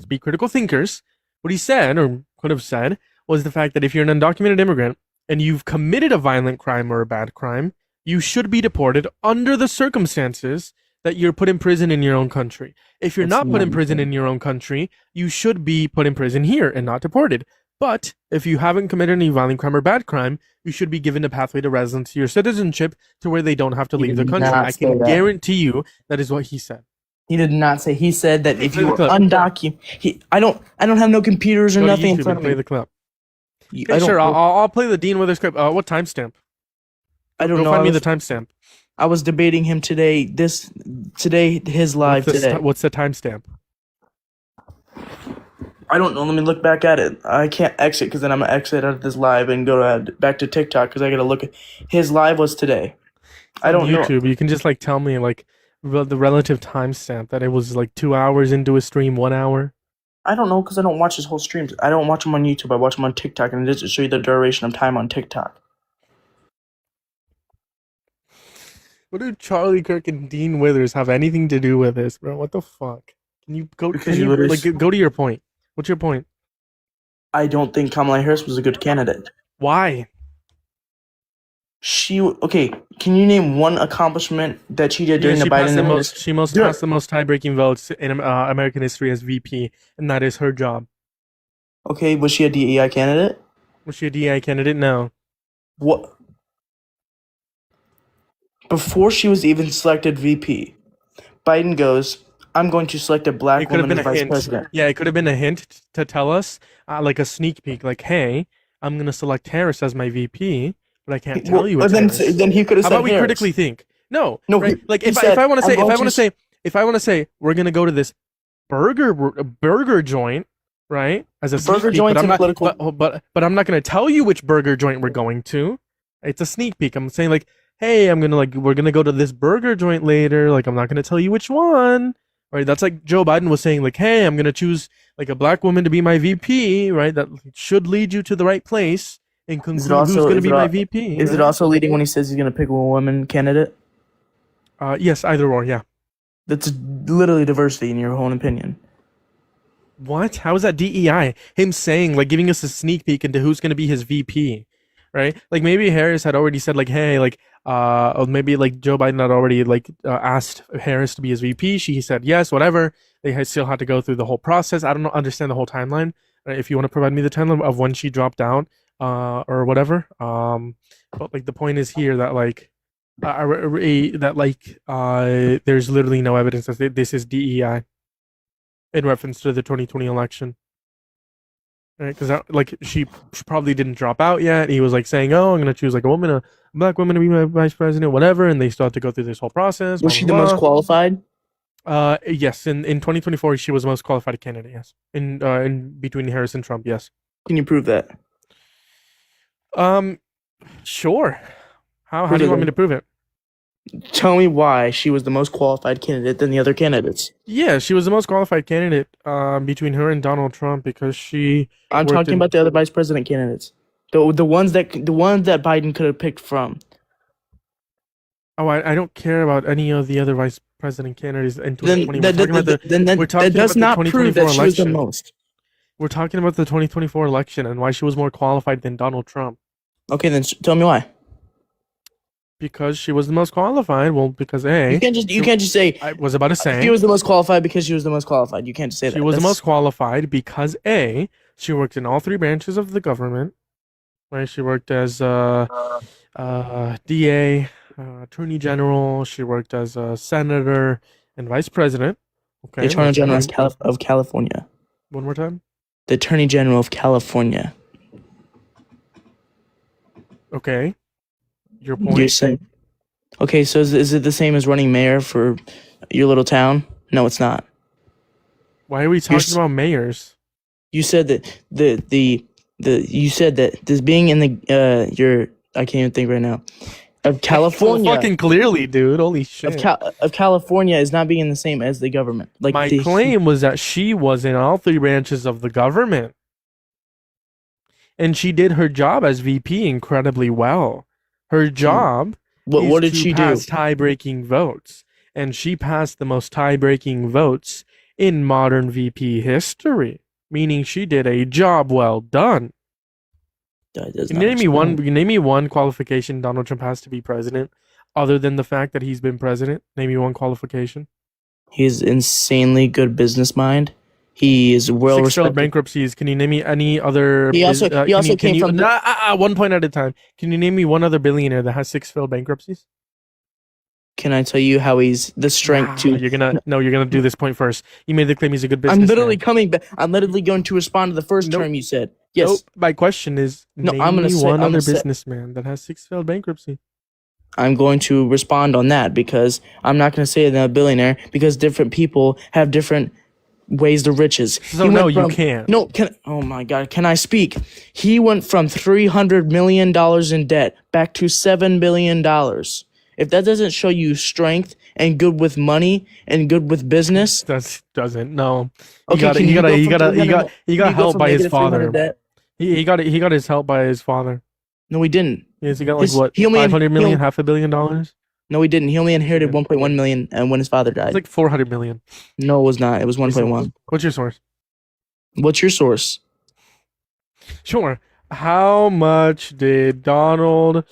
be critical thinkers. What he said, or could have said, was the fact that if you're an undocumented immigrant and you've committed a violent crime or a bad crime, you should be deported under the circumstances that you're put in prison in your own country. If you're That's not put in not prison in your own country, you should be put in prison here and not deported. But if you haven't committed any violent crime or bad crime, you should be given a pathway to residency or citizenship to where they don't have to He leave the did country. not I say can that. guarantee you that is what he said. he did not say. He said that if Play you the were clip. undocumented, I don't have no computers or Go to nothing in YouTube front and of play me. the clip. I Okay, don't sure, know. I'll play the Dean Withers clip. What timestamp? I don't Go know. find I me was, the timestamp. I was debating him today. His live today. What's the timestamp? I don't know. Let me look back at it. I can't exit because then I'm gonna exit out of this live and go back to TikTok because I gotta look at his live was today. I don't know. YouTube. You can just like tell me like the relative timestamp that it was like 2 hours into a stream, 1 hour. I don't know because I don't watch his whole streams. I don't watch him on YouTube. I watch him on TikTok, and it doesn't show you the duration of time on TikTok. What do Charlie Kirk and Dean Withers have anything to do with this, bro? What the fuck? Can you go? Because Can he you literally- like go to your point? What's your point? I don't think Kamala Harris was a good candidate. Why? Okay, can you name one accomplishment that she did during Yeah, the Biden passed administration? she passed the most tie-breaking votes in American history as VP, and that is her job. Okay, was she a DEI candidate? Was she a DI candidate? No. What? Before she was even selected VP, Biden goes, "I'm going to select a black It could have woman been as a vice hint. president." Yeah, it could have been a hint to tell us, like a sneak peek, like, "Hey, I'm gonna select Harris as my VP, but I can't tell you." Well, It's Harris. then he could have How said about we Harris. critically think? No, No, right? Like he if said, I want to "I'm say, going to if I want to say we're gonna go to this burger joint, right? As a sneak Burger peek, joints but I'm and not, political. but I'm not gonna tell you which burger joint we're going to. It's a sneak peek. I'm saying like, hey, we're gonna go to this burger joint later. Like, I'm not gonna tell you which one. Right? That's like Joe Biden was saying, like, hey, I'm gonna choose like a black woman to be my VP. Right? That should lead you to the right place and Is it conclude who's also gonna is be it my al- VP. is it Right? also leading when he says he's gonna pick a woman candidate? Yes, either or. Yeah. That's literally diversity in your own opinion. What? How is that DEI? Him saying, like, giving us a sneak peek into who's going to be his VP, right? Like, maybe Harris had already said, like, hey, like, or maybe, like, Joe Biden had already, like, asked Harris to be his VP. She said yes, whatever. They still had to go through the whole process. I don't know, understand the whole timeline. Right? If you want to provide me the timeline of when she dropped out, or whatever. But, like, the point is here that, like, there's literally no evidence that this is DEI in reference to the 2020 election, right? Because like she probably didn't drop out yet. He was like saying, "Oh, I'm gonna choose like a black woman to be my vice president, whatever," and they still had to go through this whole process. Was Blah, she blah, the most blah. qualified? Yes, in 2024, she was the most qualified candidate. Yes, in between Harris and Trump. Yes. Can you prove that? Sure. How Prove do you it want me then. to prove it? Tell me why she was the most qualified candidate than the other candidates. Yeah, she was the most qualified candidate between her and Donald Trump because she I'm worked talking in. about the other vice president candidates. The ones that Biden could have picked from. Oh, I don't care about any of the other vice president candidates in Then 2020. that, We're talking about the we're talking that does about the not prove that 2024 she was the election. most. We're talking about the 2024 election and why she was more qualified than Donald Trump. Okay, then tell me why. Because she was the most qualified. Well, because You can't just say I was about to she say was the most qualified because she was the most qualified. You can't just say that. she was the That's- most qualified because she worked in all three branches of the government. Right? She worked as DA, Attorney General. She worked as a senator and vice president. the Okay. Attorney that's General very- of California. One more time. The Attorney General of California. Okay. Your point. You're saying. Okay, so is it the same as running mayor for your little town? No, it's not. Why are we You're talking about mayors? You said that you said that this being in the your I can't even think right now of California Fucking clearly, dude. Holy shit. of California is not being the same as the government. Like My the, claim was that she was in all three branches of the government. And she did her job as VP incredibly well. Her job what is did to she do? pass tie-breaking votes. And she passed the most tie-breaking votes in modern VP history. Meaning she did a job well done. That does Can not you name me explain. one? Name me one qualification Donald Trump has to be president, other than the fact that he's been president. Name me one qualification. He has insanely good business mind. He is well Six failed respected. bankruptcies. Can you name me any other? He also came from one point at a time. Can you name me one other billionaire that has six failed bankruptcies? Can I tell you how he's the strength to? You're gonna do this point first. You made the claim he's a good businessman. I'm literally coming back. I'm literally going to respond to the first Nope. term you said. Yes. Nope. My question is, No, name I'm gonna me say- one I'm other gonna say- businessman that has six failed bankruptcy. I'm going to respond on that because I'm not going to say that a billionaire because different people have different ways to riches. So He no, went you from- can't. No, oh my God, can I speak? He went from $300 million in debt back to $7 billion. If that doesn't show you strength and good with money and good with business, That doesn't. No. okay, can you go from He got 300 help from by his negative 300 father. debt? He got his help by his father. No, he didn't. Yes, he got like His- what, he only- 500 million, he- half $1 billion. It's No, he didn't. He only inherited Yeah. 1.1 million when his father died. like 400 million. No, it was not. It was 1.1. What's your source? What's your source? Sure. How much did Donald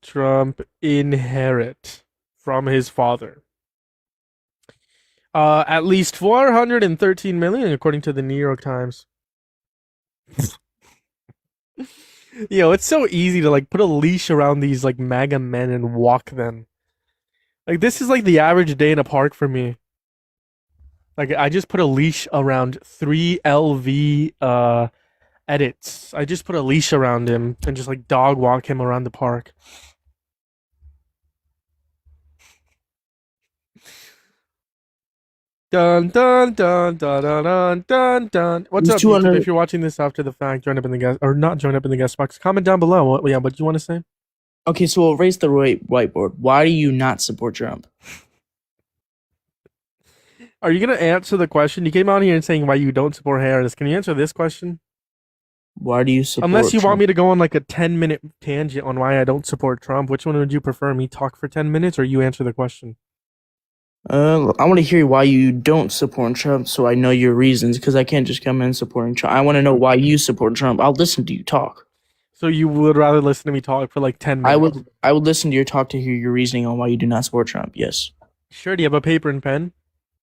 Trump inherit from his father? At least 413 million, according to the New York Times. Yo, it's so easy to like put a leash around these like MAGA men and walk them. Like this is like the average day in a park for me. Like I just put a leash around 3LV edits. I just put a leash around him and just like dog walk him around the park. Dun dun dun dun dun dun dun dun. What's There's up, YouTube? 200. If you're watching this after the fact, join up in the guest or not join up in the guest box. Comment down below. What do you want to say? Okay, so we'll erase the whiteboard. Why do you not support Trump? Are you gonna answer the question? You came out here and saying why you don't support Harris. Can you answer this question? Why do you support Unless you Trump? want me to go on like a 10-minute tangent on why I don't support Trump, which one would you prefer? Me talk for 10 minutes or you answer the question? I want to hear why you don't support Trump, so I know your reasons. Because I can't just come in supporting Trump. I want to know why you support Trump. I'll listen to you talk. So you would rather listen to me talk for like 10 minutes? I would listen to your talk to hear your reasoning on why you do not support Trump. Yes. Sure. Do you have a paper and pen?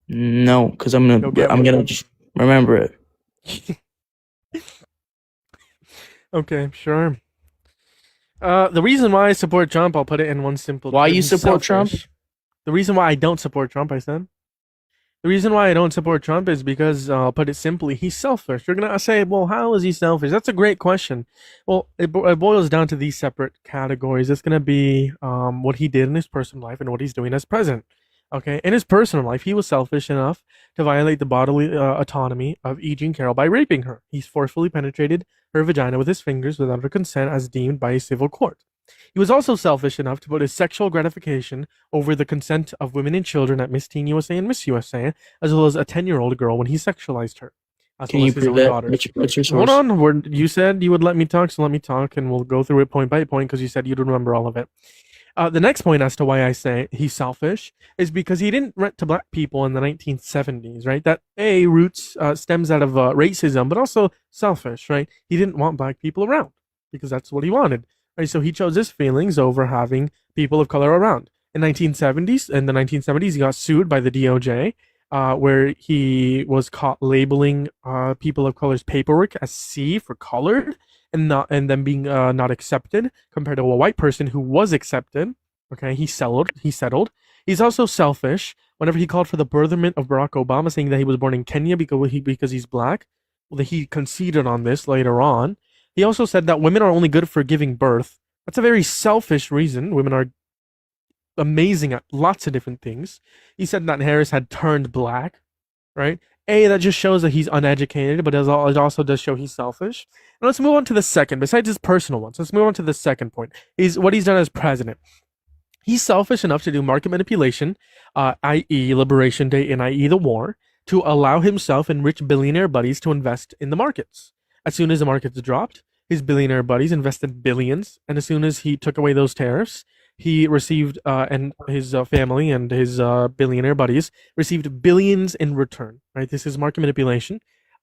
No, because I'm Go get gonna one. just remember it. Okay, sure. The reason why I support Trump, I'll put it in one simple. Why term, you support Trump? selfish. The reason why I don't support Trump, I said. The reason why I don't support Trump is because, I'll put it simply, he's selfish. You're gonna say, well, how is he selfish? That's a great question. Well, it boils down to these separate categories. It's gonna be what he did in his personal life and what he's doing as president. Okay, in his personal life, he was selfish enough to violate the bodily autonomy of E. Jean Carroll by raping her. He's forcefully penetrated her vagina with his fingers without her consent, as deemed by a civil court. He was also selfish enough to put his sexual gratification over the consent of women and children at Miss Teen USA and Miss USA, as well as a 10-year-old girl when he sexualized her. As Can well you as his prove own that? daughters. What's your Hold source? on, you said you would let me talk, so let me talk, and we'll go through it point by point because you said you'd remember all of it. The next point as to why I say he's selfish is because he didn't rent to black people in the 1970s, right? That roots stems out of racism, but also selfish, right? He didn't want black people around because that's what he wanted, right? So he chose his feelings over having people of color around. In the 1970s, he got sued by the DOJ, where he was caught labeling people of color's paperwork as C for colored, and then being not accepted compared to a white person who was accepted. Okay, he settled. He's also selfish. Whenever he called for the birthment of Barack Obama, saying that he was born in Kenya because he's black, well, he conceded on this later on. He also said that women are only good for giving birth. That's a very selfish reason. Women are amazing at lots of different things. He said that Harris had turned black, right? That just shows that he's uneducated, but it also does show he's selfish. And let's move on to the second, besides his personal ones. Let's move on to the second point. Is what he's done as president. He's selfish enough to do market manipulation, i.e., Liberation Day, and i.e., the war, to allow himself and rich billionaire buddies to invest in the markets. As soon as the markets dropped, his billionaire buddies invested billions, and as soon as he took away those tariffs, he received, and his family and his billionaire buddies received billions in return. Right, this is market manipulation.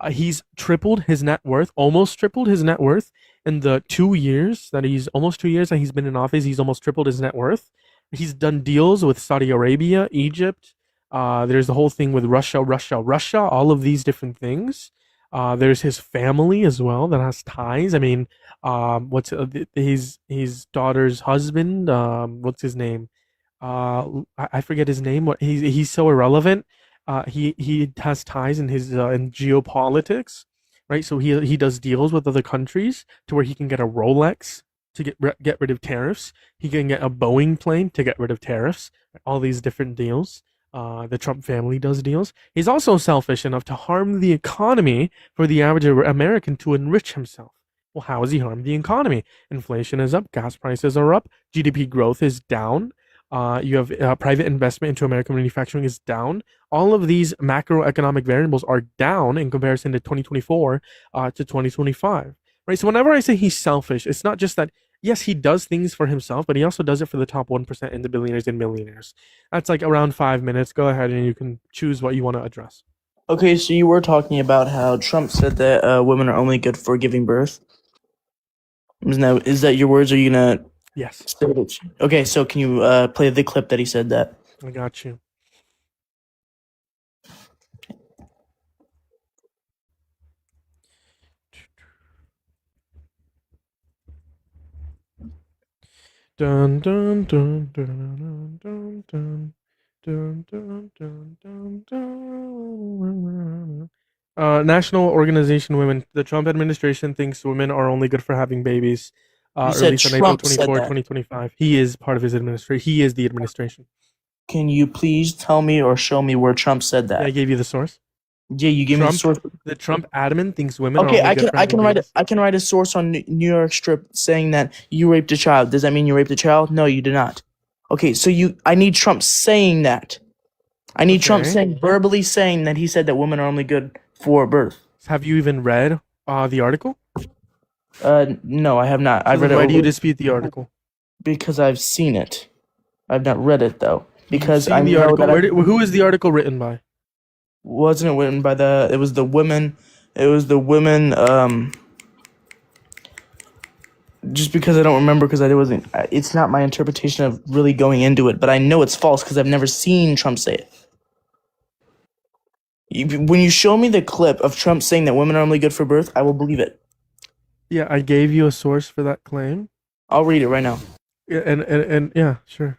He's tripled his net worth, almost tripled his net worth in the 2 years that almost 2 years that he's been in office. He's almost tripled his net worth. He's done deals with Saudi Arabia, Egypt. There's the whole thing with Russia, all of these different things. There's his family as well that has ties. I mean, what's his daughter's husband? What's his name? I forget his name. What he's so irrelevant. He has ties in his in geopolitics, right? So he does deals with other countries to where he can get a Rolex to get rid of tariffs. He can get a Boeing plane to get rid of tariffs. All these different deals. The Trump family does deals. He's also selfish enough to harm the economy for the average American to enrich himself. Well, how has he harmed the economy? Inflation is up, gas prices are up, GDP growth is down. You have private investment into American manufacturing is down. All of these macroeconomic variables are down in comparison to 2024 to 2025. Right. So whenever I say he's selfish, it's not just that. Yes, he does things for himself, but he also does it for the top 1% and the billionaires and millionaires. That's like around 5 minutes. Go ahead and you can choose what you want to address. Okay, so you were talking about how Trump said that women are only good for giving birth. Is that your words? Or are you gonna? Yes, Okay, so can you play the clip that he said that? I got you. Dun dun dun dun dun dun dun dun dun dun dun. National Organization Women. The Trump administration thinks women are only good for having babies. You said Released on April Trump said 24, that. 2025. He is part of his administration. He is the administration. Can you please tell me or show me where Trump said Yeah, I that? gave you the source. Yeah, you gave me the Trump, source. the Trump admin thinks women are Okay, only good for I can having write babies. I can write a source on New York Strip saying that you raped a child. Does that mean you raped a child? No, you did not. Okay, so I need Trump saying that. I need Trump Okay. saying verbally saying that he said that women are only good for birth. Have you even read the article? No, I have not. So I've read then it why do you over dispute the article? because I've seen it. I've not read it though You've because I seen the know article. that Who is the article written by? wasn't it written by it was the women. It was the women. Just because I don't remember because I wasn't. It's not my interpretation of really going into it, but I know it's false because I've never seen Trump say it. When you show me the clip of Trump saying that women are only good for birth, I will believe it. Yeah, I gave you a source for that claim. I'll read it right now. Yeah, and yeah, sure.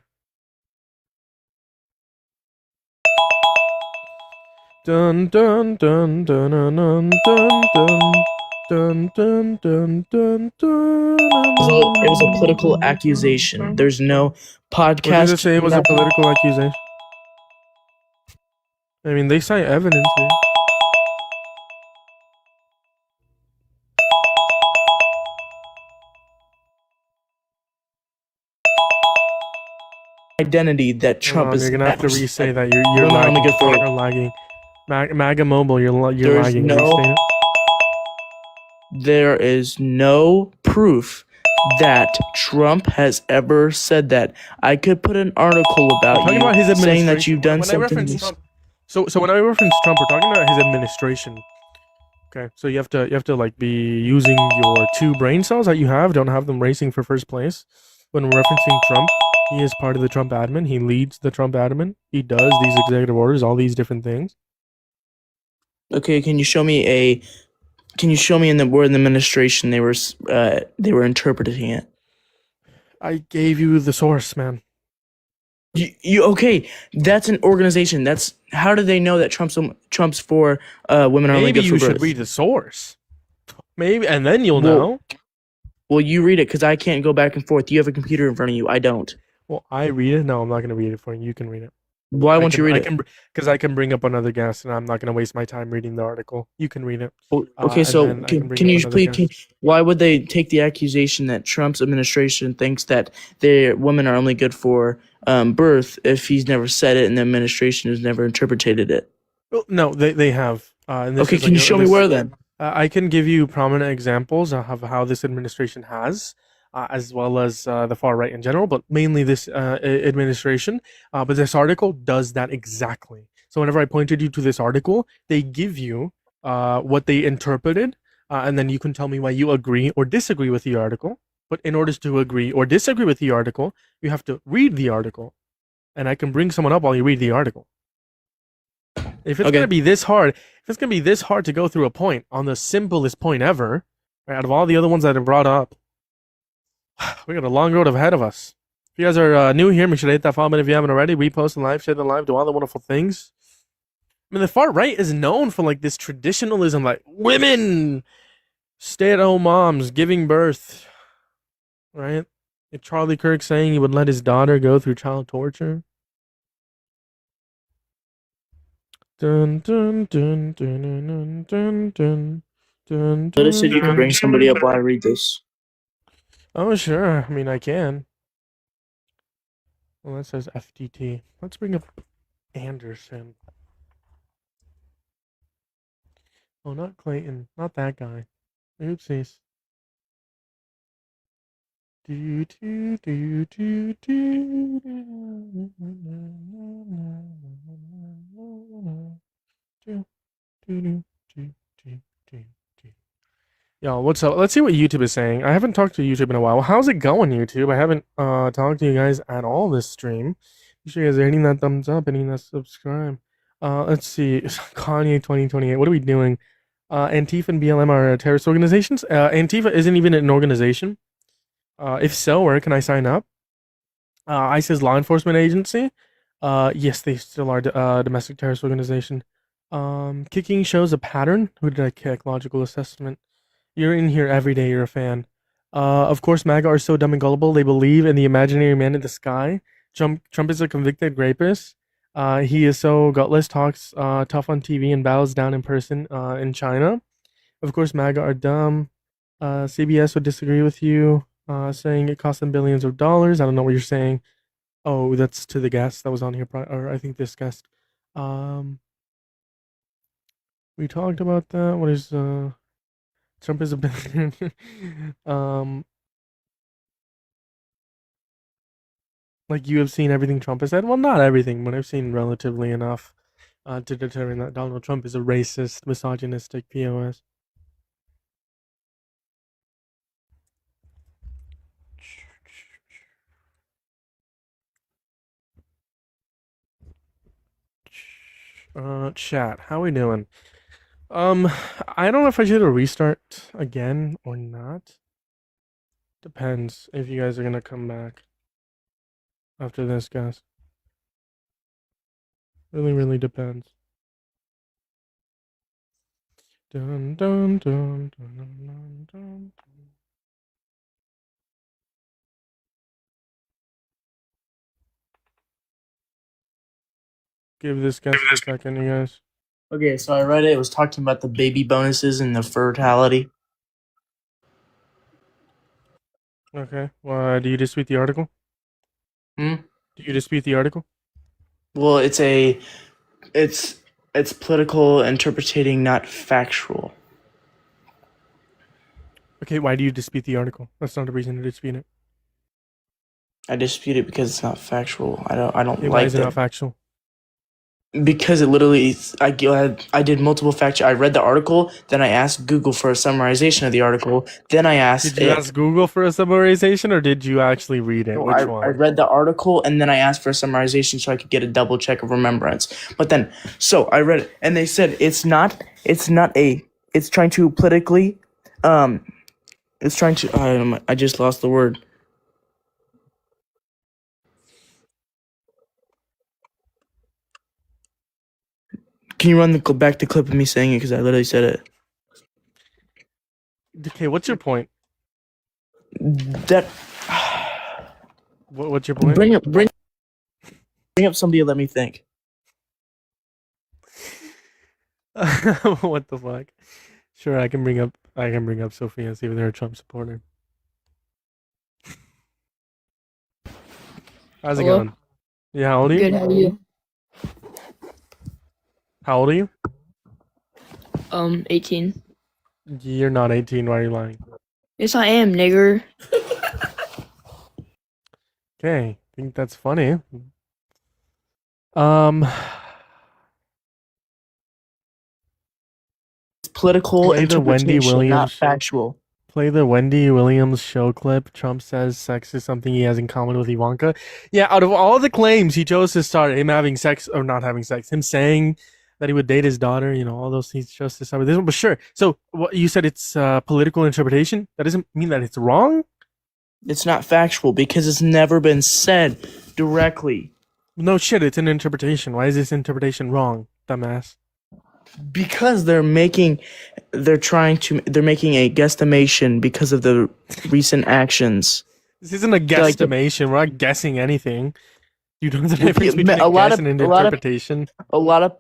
Dun dun dun dun dun dun dun dun dun dun dun. It was a political accusation. There's no podcast. What did it say it was a political accusation? I mean, they cite evidence here. Identity that Trump Hold on, is. you're gonna have to re-say that. You're Women are lagging. only good for You're lagging. MAGA Mobile, you're There's lagging. no- Restate it. There is no proof that Trump has ever said that. I could put an article about Talking you about his saying that administration. you've done When I something. reference Trump, so when I reference Trump, we're talking about his administration. Okay, so you have to like be using your 2 brain cells that you have. Don't have them racing for first place. When we're referencing Trump, he is part of the Trump admin. He leads the Trump admin. He does these executive orders, all these different things. Okay, can you show me in the word in the administration they were interpreting it? I gave you the source, man. You okay? That's an organization. That's how do they know that Trump's for women are only Maybe good for you should birth? read the source. Maybe, and then you'll Well- know. Well, you read it because I can't go back and forth. You have a computer in front of you. I don't. Well, I read it. No, I'm not gonna read it for you. You can read it. Why won't you read it? Because I can bring up another guest, and I'm not gonna waste my time reading the article. You can read it. Okay, and so then I can bring can up you another please? guest. Why would they take the accusation that Trump's administration thinks that their women are only good for birth if he's never said it and the administration has never interpreted it? Well, no, they have. And this Okay, is can you show me this- where then? I can give you prominent examples of how this administration has, as well as the far right in general, but mainly this administration. But this article does that exactly. So whenever I pointed you to this article, they give you what they interpreted, and then you can tell me why you agree or disagree with the article. But in order to agree or disagree with the article, you have to read the article, and I can bring someone up while you read the article. If it's Okay. gonna be this hard, to go through a point on the simplest point ever, right, out of all the other ones that I brought up, we got a long road ahead of us. If you guys are new here, make sure to hit that follow button if you haven't already. Repost and live, share the live, do all the wonderful things. I mean, the far right is known for like this traditionalism, like women, stay-at-home moms giving birth, right? If Charlie Kirk saying he would let his daughter go through child torture. Dun dun dun dun dun dun dun dun. Notice if you could bring somebody up while I read this. Oh sure, I mean I can. Well, that says FTT. Let's bring up Anderson. Oh, not Clayton, not that guy. Oopsies. Do do do do do. Yo, what's up? Let's see what YouTube is saying. I haven't talked to YouTube in a while. How's it going, YouTube? I haven't talked to you guys at all this stream. Make sure you guys are hitting that thumbs up, hitting that subscribe. Let's see. Kanye 2028. What are we doing? Antifa and BLM are terrorist organizations. Antifa isn't even an organization. If so, where can I sign up? ICE's law enforcement agency. Yes, they still are domestic terrorist organization. Kicking shows a pattern. Who did I kick? Logical assessment. You're in here every day. You're a fan. Of course, MAGA are so dumb and gullible. They believe in the imaginary man in the sky. Trump is a convicted rapist. He is so gutless, talks tough on TV, and bows down in person in China. Of course, MAGA are dumb. CBS would disagree with you, saying it cost them billions of dollars. I don't know what you're saying. Oh, that's to the guest that was on here, or I think this guest. Um, we talked about that. What is Trump is a billionaire. um, like you have seen everything Trump has said. Well, not everything, but I've seen relatively enough to determine that Donald Trump is a racist, misogynistic POS. Chat, how we doing? I don't know if I should restart again or not. Depends if you guys are gonna come back after this, guys. Really depends. Dun dun dun dun dun dun. Give this guest a second, you guys. Okay, so I read it. It was talking about the baby bonuses and the fertility. Okay. Well, do you dispute the article? Hmm? Do you dispute the article? Well, it's political interpreting, not factual. Okay, why do you dispute the article? That's not a reason to dispute it. I dispute it because it's not factual. I don't Okay, why like is it that. not factual? Because it literally, I did multiple fact. I read the article, then I asked Google for a summarization of the article. Then I asked Did you ask Google for a summarization, or did you actually read it? No, Which I one? read the article and then I asked for a summarization so I could get a double check of remembrance. But then, so I read it and they said it's trying to politically, it's trying to, I just lost the word. Can you run back the clip of me saying it? Because I literally said it. Okay, what's your point? That, What's your point? bring up somebody and let me think. What the fuck? Sure, I can bring up Sophia and see if they're a Trump supporter. How's it Hello? going? Yeah, how old are you? Good, how are you? How old are you? 18. You're not 18. Why are you lying? Yes, I am, nigger. Okay, I think that's funny. Um, It's political Play the Wendy interpretation, not Williams. factual. Play the Wendy Williams show clip. Trump says sex is something he has in common with Ivanka. Yeah, out of all the claims he chose to start, him having sex or not having sex, him saying that he would date his daughter, all those things, he chose to start with this one. But sure. So what you said, it's political interpretation. That doesn't mean that it's wrong. It's not factual because it's never been said directly. No shit, it's an interpretation. Why is this interpretation wrong, dumbass? Because they're making a guesstimation because of the recent actions. This isn't a Like the- guesstimation. We're not guessing anything. You know the Well, difference between a a lot guess of- and an a lot of- interpretation. A lot of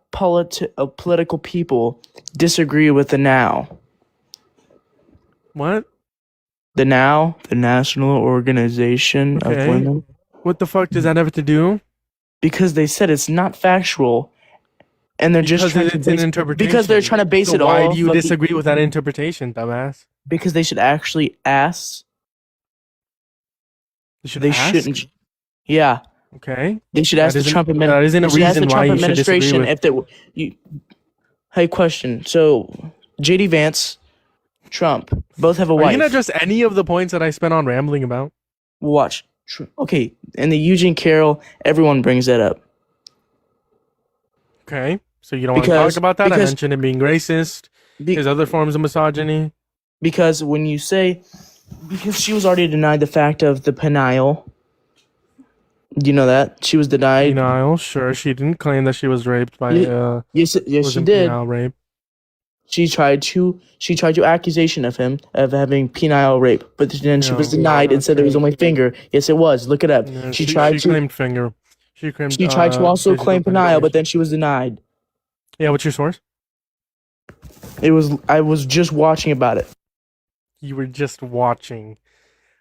political people disagree with the NOW. What? The NOW, the National Organization Okay. of Women, What the fuck does that have to do? because they said it's not factual, and they're just Because trying to it's an base, interpretation. because they're trying to base So it why off do you of the- disagree with that interpretation, dumbass? because they should actually ask. You should They ask? shouldn't. Yeah, Okay. they should ask That the Trump isn't- that isn't a they should ask the reason why Trump you should disagree administration with- if they. Hey, question. So, JD Vance, Trump, both have a Are wife. you gonna address any of the points that I spent on rambling about? Watch. Okay, and the Eugene Carroll, everyone brings that up. Okay. So you don't want to Because- talk about that? I because- mentioned him being racist. Be- His other forms of misogyny. because when you say, because she was already denied the fact of the penile. Do you know that she was denied? Denial. Sure, she didn't claim that she was raped by. Yes, was she did. Rape. she tried to accusation of him of having penile rape, but then she was No, denied and that's said it was right. only finger. Yes, it was. Look it up. No, She she tried to claimed finger. She claimed she tried to also physical claim penile, but penetration. then she was denied. Yeah, what's your source? I was just watching about it. You were just watching.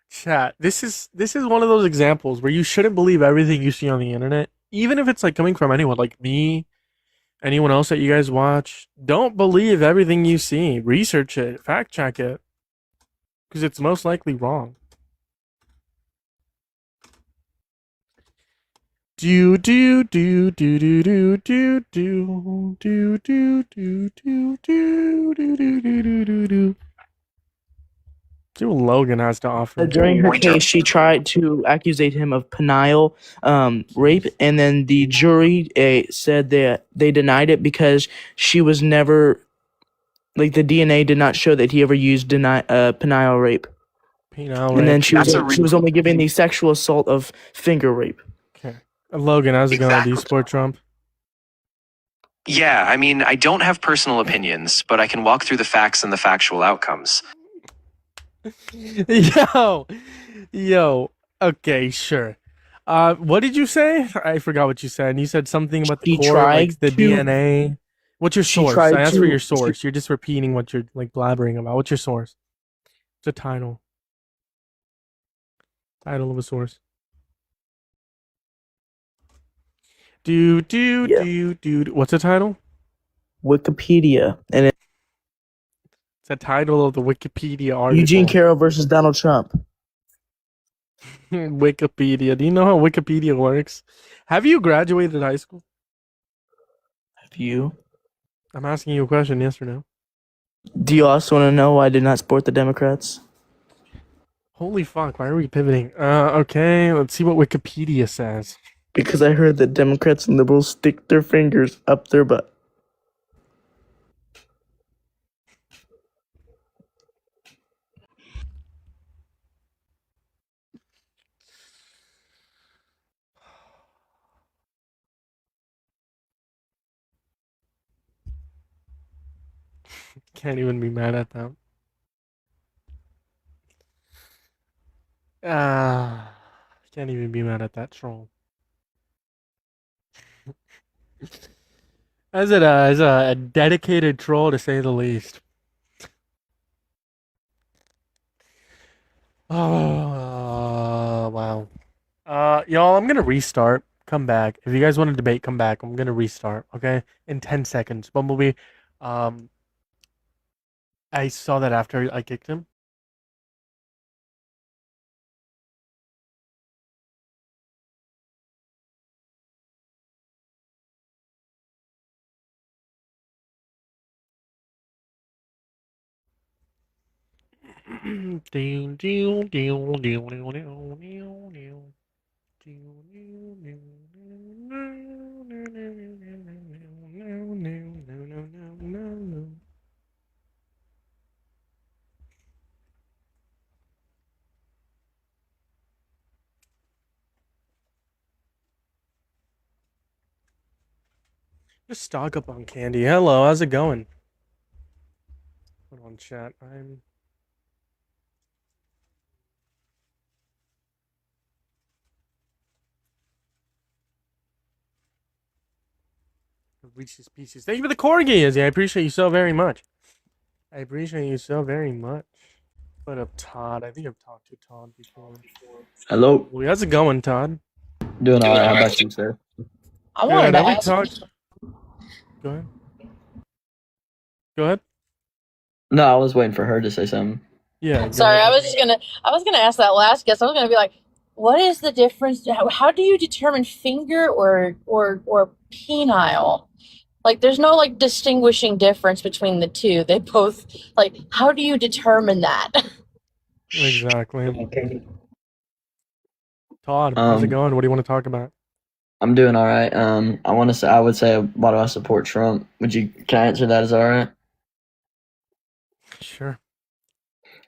Chat. This is one of those examples where you shouldn't believe everything you see on the internet, even if it's like coming from anyone like me, anyone else that you guys watch. Don't believe everything you see. Research it, fact check it, because it's most likely wrong. Do do do do do do do do do do do do do do do do do. See what Logan has to offer. During her case, she tried to accusate him of penile rape, and then the jury said that they denied it because she was never, like, the DNA did not show that he ever used penile rape. Penile And then rape. she was only given the sexual assault of finger rape. Okay. Logan, how's it going? Do you support Trump? Yeah, I mean, I don't have personal opinions, but I can walk through the facts and the factual outcomes. Yo. Okay, sure. What did you say? I forgot what you said. You said something about the She core, like tried the to- DNA. What's your she source? tried I asked for to- your source. You're just repeating what you're like blabbering about. What's your source? It's a title. Title of a source. Yeah. What's the title? Wikipedia, and It's a title of the Wikipedia article. Eugene Carroll versus Donald Trump. Wikipedia. Do you know how Wikipedia works? Have you graduated high school? Have you? I'm asking you a question, yes or no? Do you also want to know why I did not support the Democrats? Holy fuck, why are we pivoting? Okay, let's see what Wikipedia says. Because I heard that Democrats and liberals stick their fingers up their butt. Can't even be mad at them. Can't even be mad at that troll. As a dedicated troll, to say the least. Oh wow. Y'all, I'm gonna restart. Come back. If you guys want to debate, come back. I'm gonna restart. Okay, in 10 seconds. Bumblebee. I saw that after I kicked him. Just stock up on candy. Hello, how's it going? Hold on, chat. I'm Reese's Pieces. Thank you for the corgi, Izzy. I appreciate you so very much. I appreciate you so very much. What up, Todd? I think I've talked to Todd before. Hello. Well, how's it going, Todd? Doing all right. How about you, sir? I wanted to Have we ask. talked? Go ahead. Go ahead. No, I was waiting for her to say something. Yeah. go Sorry, ahead. I was gonna ask that last guest. I was gonna be like, what is the difference? How do you determine finger or penile? Like, there's no like distinguishing difference between the two. They both like. How do you determine that? Exactly. Todd, how's it going? What do you want to talk about? I'm doing all right. I would say, why do I support Trump? Can I answer that? Is that all right? Sure.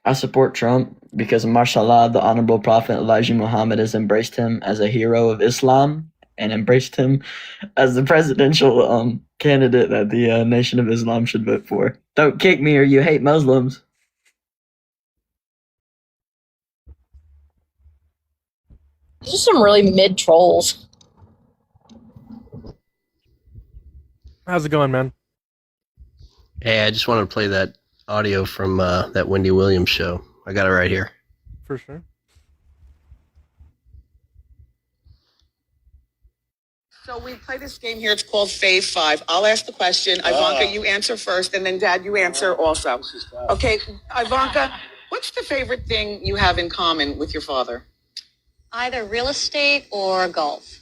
I support Trump because, mashallah, the Honorable Prophet Elijah Muhammad has embraced him as a hero of Islam, and embraced him as the presidential candidate that the Nation of Islam should vote for. Don't kick me or you hate Muslims. Just some really mid trolls. How's it going, man? Hey, I just wanted to play that audio from that Wendy Williams show. I got it right here. For sure. So we play this game here. It's called Fave 5. I'll ask the question. Ivanka, you answer first, and then Dad, you answer also. Okay, Ivanka, what's the favorite thing you have in common with your father? Either real estate or golf.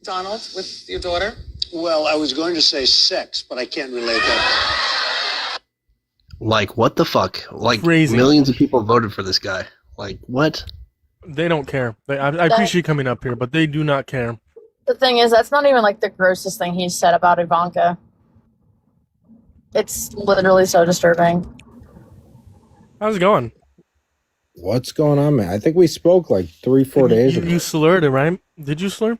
Donald, with your daughter? Well, I was going to say sex, but I can't relate that. Like, what the fuck? Like, Crazy. Millions of people voted for this guy. Like, what? They don't care. I appreciate you coming up here, but they do not care. The thing is, that's not even like the grossest thing he's said about Ivanka. It's literally so disturbing. How's it going? What's going on, man? I think we spoke like 3-4 days ago. You slurred it, right? Did you slur?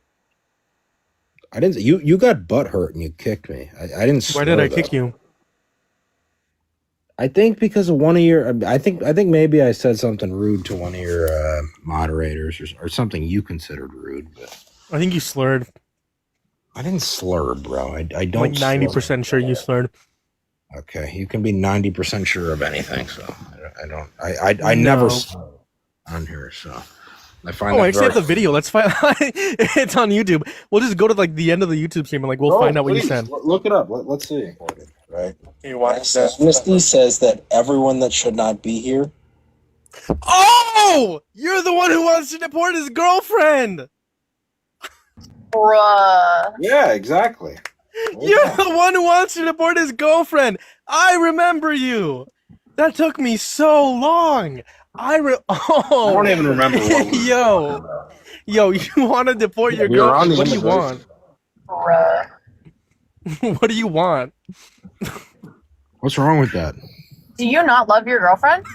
I didn't. You got butt hurt and you kicked me. I didn't. Why did I kick you? I think because of one of your. I think maybe I said something rude to one of your moderators or something you considered rude. But I think you slurred. I didn't slur, bro. I don't. Like 90% sure you slurred. Okay, you can be 90% sure of anything. So I don't. I never slur on here. So. I find I actually have the video. Let's find. It's on YouTube. We'll just go to like the end of the YouTube stream and like we'll find out what you said. Look it up. Let's see. Right. You watch that? Amnesty says that everyone that should not be here. Oh, you're the one who wants to deport his girlfriend. Bruh. Yeah, exactly. You're the one who wants to deport his girlfriend. I remember you. That took me so long. I don't even remember. What yo, you want to deport your girlfriend? What do you want? Bruh. What do you want? What's wrong with that? Do you not love your girlfriend?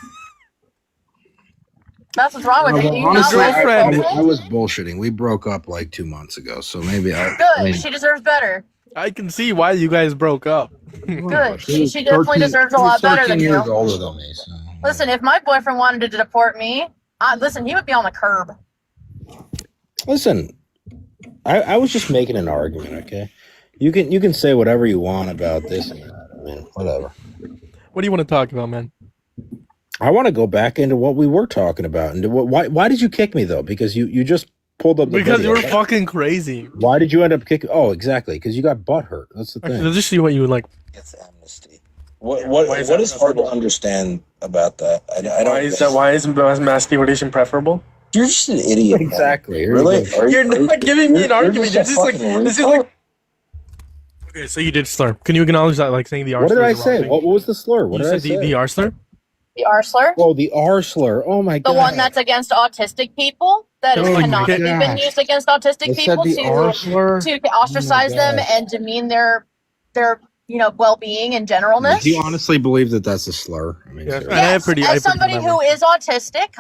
That's what's wrong with you. Do you Honestly, not love your I girlfriend? was bullshitting. We broke up like 2 months ago, so maybe Good. She deserves better. I can see why you guys broke up. Good. She definitely deserves a lot better than you. years older than me. So. Listen, if my boyfriend wanted to deport me, listen, he would be on the curb. Listen, I was just making an argument. Okay, you can say whatever you want about this and that. I mean, whatever. What do you want to talk about, man? I want to go back into what we were talking about. And why did you kick me though? Because you just pulled up the because video. you were fucking crazy. Why did you end up kicking? Oh, exactly. Because you got butt hurt. That's the thing. Actually, let's just see what you would like. It's amnesty. What is hard to understand about that? I don't. Why is mass deportation preferable? You're just an idiot. man. Exactly. Really? You're not giving me an argument. You're just just like fucking this is like. Okay, so you did slur. Can you acknowledge that? Like saying the R. What did slur I is the wrong say? thing? What was the slur? What You did I said say? the R slur. The R slur? Oh, the R slur. Oh my god. The one that's against autistic people. That Oh my cannot be God. been used against autistic They said people the R slur? to ostracize them God. and demean their well-being and generalness. Do you honestly believe that that's a slur? I mean, Yes, seriously. and I have pretty. I have As pretty somebody memory. who is autistic,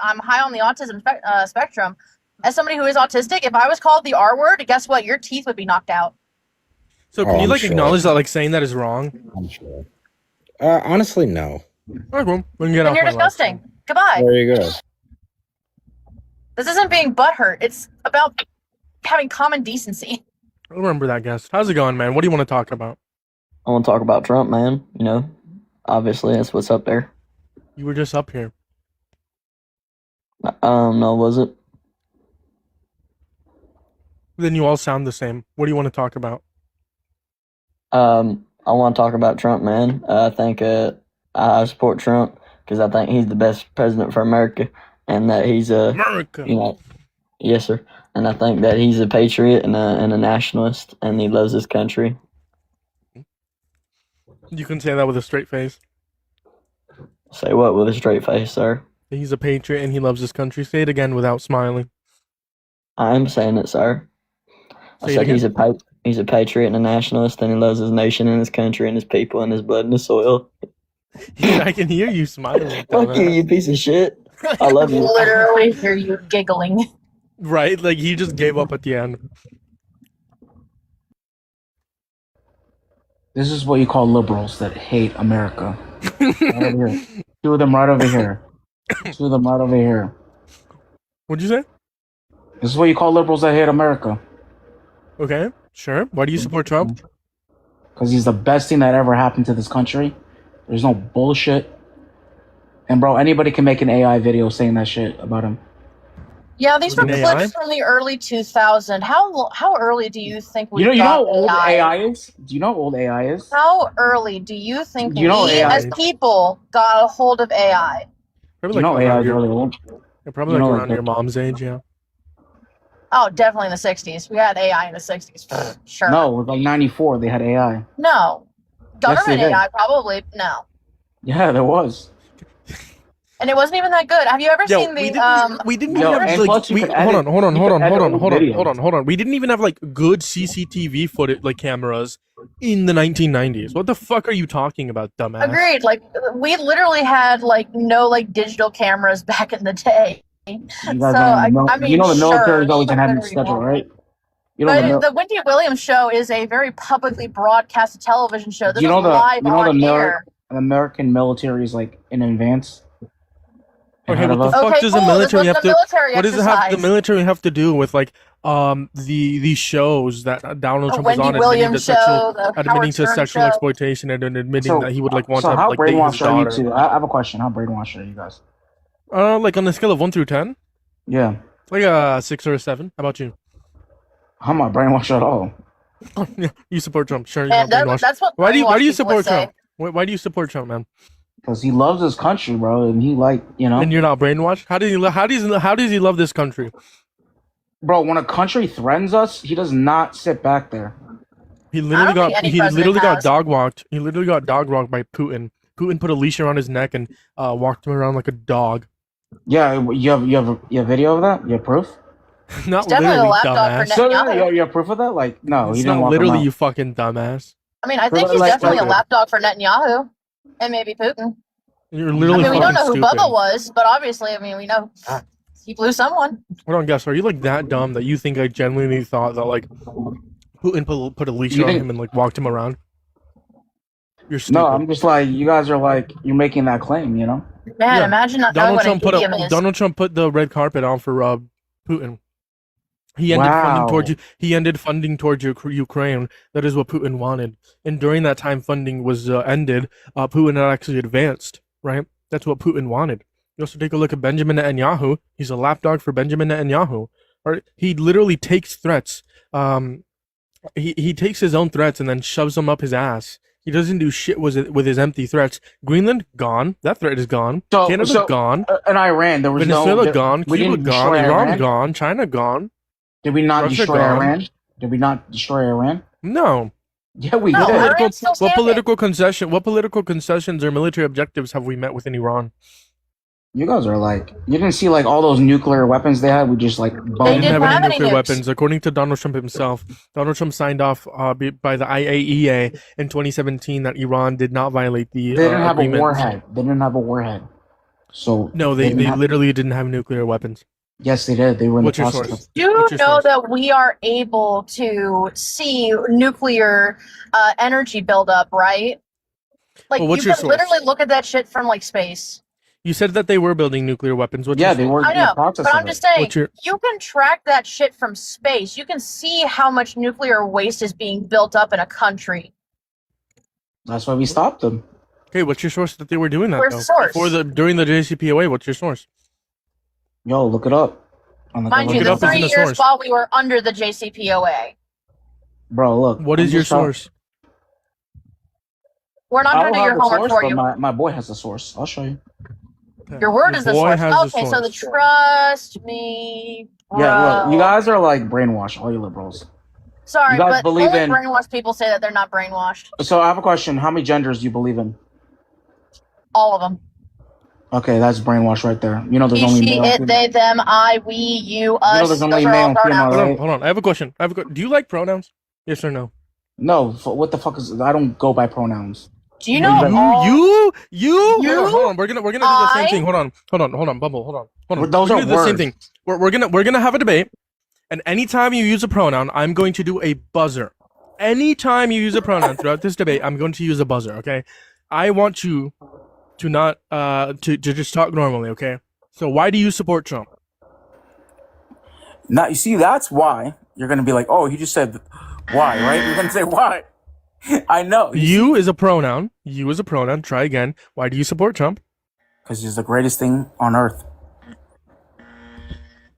I'm high on the autism spectrum. As somebody who is autistic, if I was called the R word, guess what? Your teeth would be knocked out. So can Oh, you I'm like sure. acknowledge that like saying that is wrong? I'm sure. Honestly, no. Alright, well, we can get And off you're my last disgusting. Goodbye. There you go. This isn't being butthurt. It's about having common decency. I remember that guest. How's it going, man? What do you want to talk about? I want to talk about Trump, man. You know, obviously that's what's up there. You were just up here. No, was it? Then you all sound the same. What do you want to talk about? I want to talk about Trump, man. I think I support Trump because I think he's the best president for America, and that he's America. yes, sir. And I think that he's a patriot and a nationalist, and he loves his country. You can say that with a straight face. Say what with a straight face, sir? He's a patriot and he loves his country. Say it again without smiling. I am saying it, sir. I Say it said again. he's a patriot and a nationalist, and he loves his nation and his country and his people and his blood and his soil. I can hear you smiling. Fuck you, you piece of shit. I love you. Literally hear you giggling. Right? Like he just gave up at the end. This is what you call liberals that hate America. Right over here. Two of them right over here. Two of them right over here. What'd you say? This is what you call liberals that hate America. Okay, sure. Why do you support Trump? Because he's the best thing that ever happened to this country. There's no bullshit. And bro, anybody can make an AI video saying that shit about him. Yeah, these were With an clips AI? from the early 2000s. How early do you think we You know got how old AI? AI is? Do you know how old AI is? How early do you think You know we, AI as is- people, got a hold of AI? Probably You know like AI around is your, really old. probably you like know, around like your mom's age, yeah. Oh, definitely in the 60s. We had AI in the 60s. Sure. No, it was like 94 they had AI. No. Yes, they Government did. AI, probably. No. Yeah, there was. And it wasn't even that good. Have you ever Yo, seen the we didn't Yo, even and have like plus you we could hold edit- on, hold on, you hold could on, edit hold on, old hold on, videos. hold on, hold on. We didn't even have like good CCTV footage, like cameras, in the 1990s. What the fuck are you talking about, dumbass? Agreed. Like we literally had like no like digital cameras back in the day. You So guys I don't know, mean, you know the military's sure, always don't having get me schedule, wrong. right? You know the But mil- the Wendy Williams show is a very publicly broadcast television show. This you know was the live you know the on air. American military is like in advance. Okay, ahead what of the us. fuck Okay, does cool. the This military was have the to? military What does it have? The exercise. military have to do with like these shows that Donald The Trump was Wendy on, Williams show, the admitting Howard to Stern sexual show. exploitation and admitting that he would like want so to how like date his brainwashed are you daughter. two? I have a question. How brainwashed are you guys? Like on a scale of 1 through 10, Yeah. like a 6 or a 7. How about you? I'm not brainwashed at all. Yeah, you support Trump. Sure, you're And not brainwashed. that's what Why do you brainwashed people support say. Trump? Why do you support Trump, man? Because he loves his country, bro, and he like, you know. And you're not brainwashed? How does he love this country? Bro, when a country threatens us, he does not sit back there. He literally don't think got any he president literally got has. dog walked. He literally got dog walked by Putin. Putin put a leash around his neck and walked him around like a dog. Yeah, you have video of that? You have proof? Not It's definitely literally, a laptop for dumbass. So Netanyahu. you have proof of that? Like, no, he It's didn't not walk literally, him you out. fucking dumbass. I mean, I think he's Like- definitely a like- lapdog for Netanyahu. And maybe Putin. You're I literally mean, we don't fucking know who stupid. Bubba was, but obviously, I mean, we know he blew someone. Hold on, guess. Are you like that dumb that you think I genuinely thought that like Putin put a leash You on think- him and like walked him around? You're stupid. No, I'm just like, you guys are like, you're making that claim, you know? Man, Yeah. imagine not knowing Donald what Trump an idiom is. Donald Trump put the red carpet on for Putin. He ended funding towards Wow. He ended funding towards Ukraine. That is what Putin wanted. And during that time, funding was ended. Putin had actually advanced. Right. That's what Putin wanted. You also take a look at Benjamin Netanyahu. He's a lapdog for Benjamin Netanyahu. Right. He literally takes threats. He takes his own threats and then shoves them up his ass. He doesn't do shit with his empty threats. Greenland gone. That threat is gone. Canada gone. In Iran, there was Venezuela no... gone. we Cuba didn't gone. destroy Iran Iran? gone. China gone. Did we not Russia destroy gone. Iran? Did we not destroy Iran? No. Yeah, we No, did. Iran's still standing. What political concessions or military objectives have we met within Iran? You guys are like, you didn't see like all those nuclear weapons they had? We just like They bombed didn't didn't have have any any nuclear nukes. weapons, according to Donald Trump himself. Donald Trump signed off by the IAEA in 2017 that Iran did not violate the They didn't have agreement. a warhead. They didn't have a warhead. So No, they didn't have- literally didn't have nuclear weapons. Yes, they did. They were in What's the your process. source? Do you What's your know source? that we are able to see nuclear energy buildup, right? Like, Well, what's you your can source? literally look at that shit from like space. You said that they were building nuclear weapons. What's Yeah, your they source? were I in the know, process but of I'm it. just saying, What's your- you can track that shit from space. You can see how much nuclear waste is being built up in a country. That's why we stopped them. Okay, what's your source that they were doing that Where's though? the source? During the JCPOA, what's your source? Yo, look it up. On the Mind you, Look it the up as in 3 the years source. while we were under the JCPOA. Bro, look. What I'm is your just tell- source? We're not I going don't to do have your the homework source, for but you. my boy has the source. I'll show you. Your word is the boy source. has the Okay, so the source. trust me, bro. Yeah, look, you guys are like brainwashed, all you liberals. Sorry, you guys but believe only in- brainwashed people say that they're not brainwashed. So I have a question. How many genders do you believe in? All of them. Okay, that's brainwash right there. You know there's He, only she, male. it, female. they, them, I, we, you, us. there's only Those are male all and female, pronouns. Hold on, right? hold on. I have a question. Do you like pronouns? Yes or no? No, what the fuck is? I don't go by pronouns. Do you know You- all? You? You? Hold on. We're gonna do the same I? thing. Hold on, Bumble. Hold on. Those We're are gonna do the same words. thing. We're gonna have a debate, and anytime you use a pronoun, I'm going to do a buzzer. anytime you use a pronoun throughout this debate, I'm going to use a buzzer. Okay, I want you to not to just talk normally. Okay, so why do you support Trump? Now you see, that's why you're gonna be like, oh, he just said why, right? You're gonna say why. I know. You is a pronoun. You is a pronoun. Try again. Why do you support Trump? Because he's the greatest thing on earth.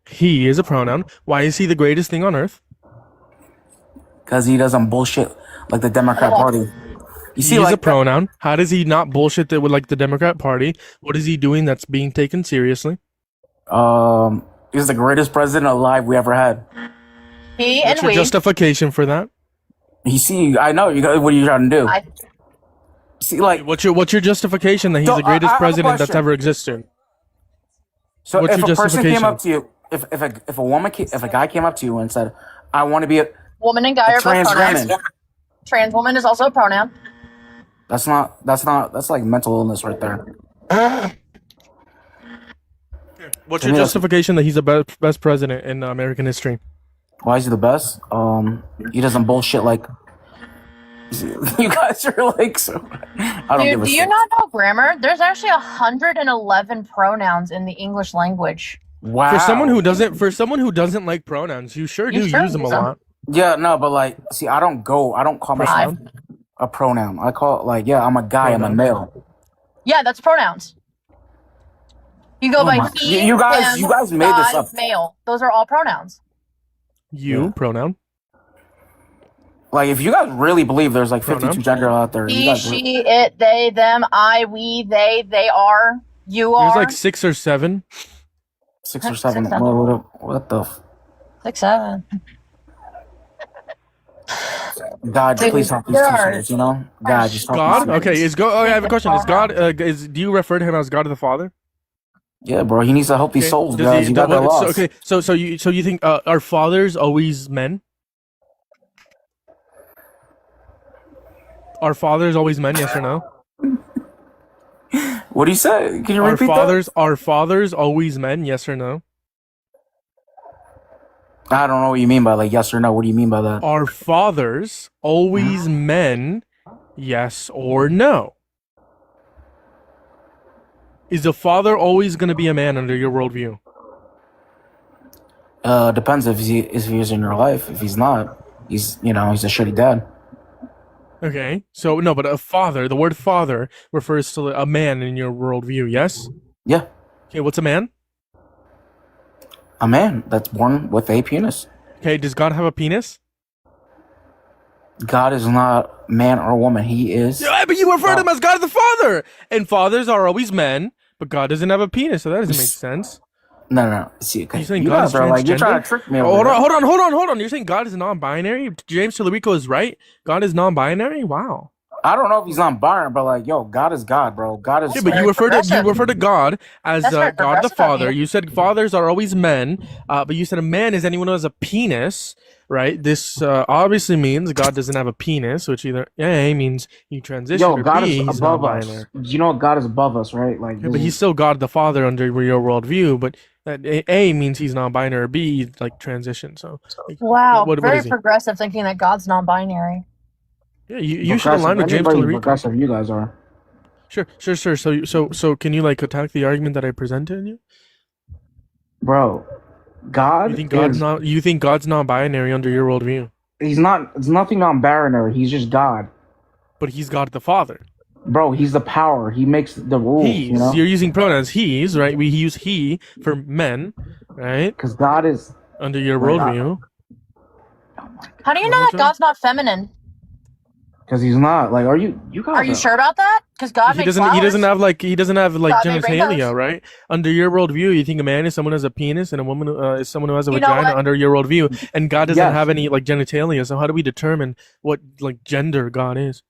He is a pronoun. Why is he the greatest thing on earth? Because he doesn't bullshit like the Democrat Party. You see, He's like a pronoun. How does he not bullshit that with like the Democrat Party? What is he doing that's being taken seriously? he's the greatest president alive we ever had. He What's and your we. justification for that? You see, I know you got what are you trying to do? See, like, What's your justification that he's So, the greatest I have a president that's question. ever existed? so what's if your a person came justification? up to you, if a guy came up to you and said, "I want to be a Woman and guy are both trans pronouns. woman," Trans woman is also a pronoun. that's like mental illness right there. What's To your me, that's- justification that he's the best president in American history? Why is he the best? He doesn't bullshit like you guys are like so. I don't give Dude, a do you shit. not know grammar? There's actually 111 pronouns in the English language. Wow. For someone who doesn't like pronouns, you sure do You sure use them a use them. lot. Yeah, no, but like, see, I don't call myself Pronoun? a pronoun. I call it like, yeah, I'm a guy, I'm a Pronoun. male. Yeah, that's pronouns. You go Oh by my- he, you guys- him, you guys made this guy, up. male. Those are all pronouns. You pronoun. Like, if you guys really believe there's like 52 Pronoun. gender out there, you He, guys she, it, they, them, I, we, they are, you There's are. like 6 or 7. 6 or 7. 6 or 7. What the? 6, 7. God, Dude, please help these there are- teachers, you know? God, just help God? these Okay, teachers. is God? I have a question. Is God? Do you refer to him as God the Father? Yeah, bro, he needs to help these Okay, souls, does guys. he- You got well, that lost. okay, so you think are fathers always men? Are fathers always men? Yes or no? What do you say? Can you Are repeat fathers always men? Yes or no? that? I don't know what you mean by like yes or no. What do you mean by that? Are fathers always men? Yes or no? Is a father always going to be a man under your worldview? Depends if he's in your life. If he's not, he's a shitty dad. Okay, so no, but a father, the word father refers to a man in your worldview, yes? Yeah, Okay, what's a man? a man that's born with a penis. Okay, does God have a penis? God is not man or woman. He is. Yeah, but you refer to him as God the Father! And fathers are always men, but God doesn't have a penis, so that doesn't make sense. No. See, You're saying you God guys is are like you're trying transgender? to trick me. Oh, over hold there. on. You're saying God is non-binary? James Tallarico is right? God is non-binary? Wow. I don't know if he's not binary, but like, yo, God is God, bro. God is. Yeah, but you refer to God as That's very God the progressive of Father. you. You said fathers are always men, but you said a man is anyone who has a penis, right? This obviously means God doesn't have a penis, which either A means he transitioned, Yo, or God B, is he's above us. non-binary. You know, God is above us, right? Like, Yeah, but he's still God the Father under your worldview, but that A means he's non-binary, or B like transition. So like, Wow, what very is he? progressive thinking that God's non-binary. Yeah, you should align with James Anybody Tallarico. progressive, you guys are. Sure. So can you like attack the argument that I presented you? Bro, God You think God's is, not? You think God's non-binary under your worldview? he's not, it's nothing non-binary. He's just God. But he's God the Father. Bro, he's the power. He makes the rules, He's. you know? You're using pronouns he's, right? We use he for men, right? Because God is, Under your Right, worldview. How do you What know was that that? God's not feminine? because he's not. Like, you guys Are you sure about that? Because God He makes doesn't. flowers. He doesn't have like God made genitalia, rainbows. right? Under your worldview, you think a man is someone who has a penis and a woman is someone who has a You know vagina what? under your worldview, and God doesn't Yes. have any like genitalia. So how do we determine what like gender God is?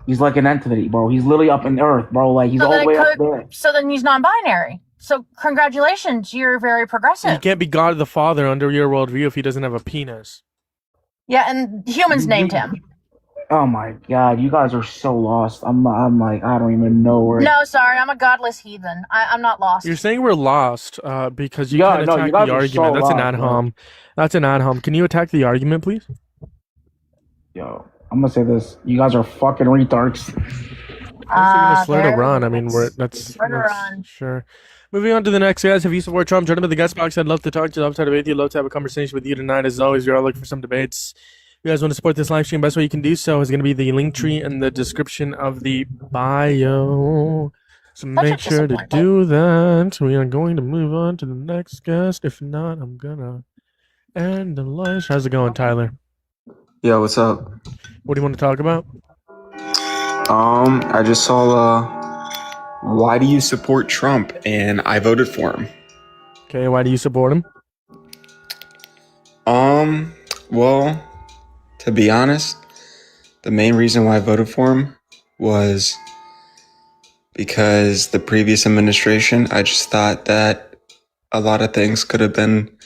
He's like an entity, bro. He's literally up in the earth, bro. Like, he's So all then the way it up could- there. So then he's non-binary. So congratulations, you're very So progressive. he can't be God the Father under your worldview if he doesn't have a penis. Yeah, and humans named him. Oh my God, you guys are so lost. I'm like, I don't even know where. No, sorry, I'm a godless heathen. I'm not lost. You're saying we're lost because you Yeah, can't no, attack you guys the are argument. so That's an lost, ad bro. hom. That's an ad hom. Can you attack the argument, please? Yo, I'm gonna say this. You guys are fucking retards. Gonna slur to there run. it I mean, is. that's Slur to run. sure. Moving on to the next, guys. If you support Trump, join him in the guest box. I'd love to talk to you. Love to debate you. Love to have a conversation with you tonight. As always, we're all looking for some debates. If you guys want to support this live stream, best way you can do so is going to be the link tree in the description of the bio. So make sure to do that. We are going to move on to the next guest. If not, I'm gonna end the live. How's it going, Tyler? Yo, what's up? What do you want to talk about? I just saw why do you support Trump? And I voted for him. Okay, why do you support him? Well, to be honest, the main reason why I voted for him was because the previous administration, I just thought that a lot of things could have been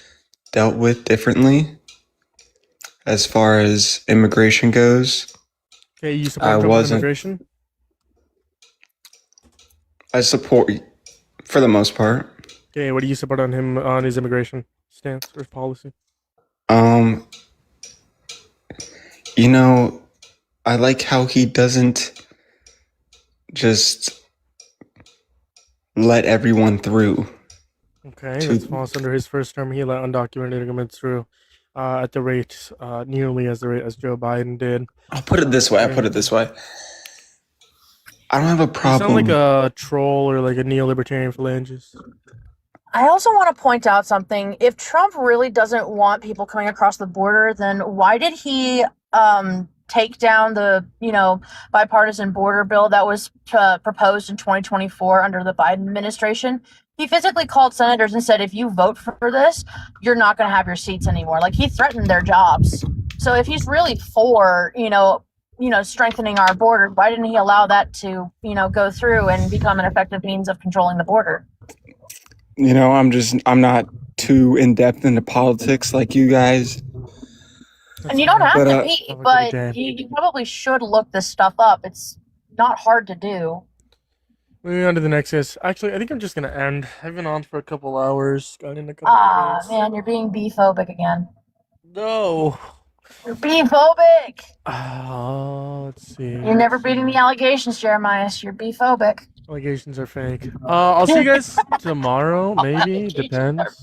dealt with differently as far as immigration goes. Okay, you support Trump immigration? I support, for the most part. Okay, what do you support on him on his immigration stance or policy? You know, I like how he doesn't just let everyone through. Okay, that falls under his first term. He let undocumented immigrants through at the rate nearly as the rate as Joe Biden did. I'll put it this way. I don't have a problem. You sound like a troll or like a neo-libertarian phalangist. I also want to point out something. If Trump really doesn't want people coming across the border, then why did he take down the, bipartisan border bill that was proposed in 2024 under the Biden administration? He physically called senators and said, if you vote for this, you're not going to have your seats anymore. Like, he threatened their jobs. So if he's really for, strengthening our border, why didn't he allow that to, go through and become an effective means of controlling the border? I'm not too in depth into politics like you guys. And you don't have to be, but you probably should look this stuff up. It's not hard to do. Moving on to the next guest. Actually, I think I'm just going to end. I've been on for a couple hours. Got in a couple minutes. Man, you're being B-phobic again. No. You're B-phobic. Let's see. You're never beating the allegations, Jeremiah. You're B-phobic. Allegations are fake. I'll see you guys tomorrow, maybe. Depends.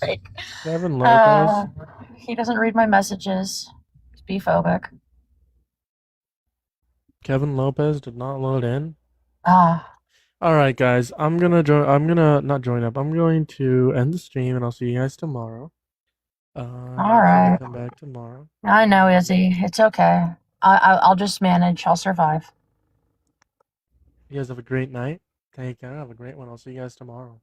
Kevin Lopez. He doesn't read my messages. He's B-phobic. Kevin Lopez did not load in. Ah. All right, guys. I'm gonna not join up. I'm going to end the stream, and I'll see you guys tomorrow. All right. Come back tomorrow. I know, Izzy. It's okay. I'll just manage. I'll survive. You guys have a great night. Take care. Have a great one. I'll see you guys tomorrow.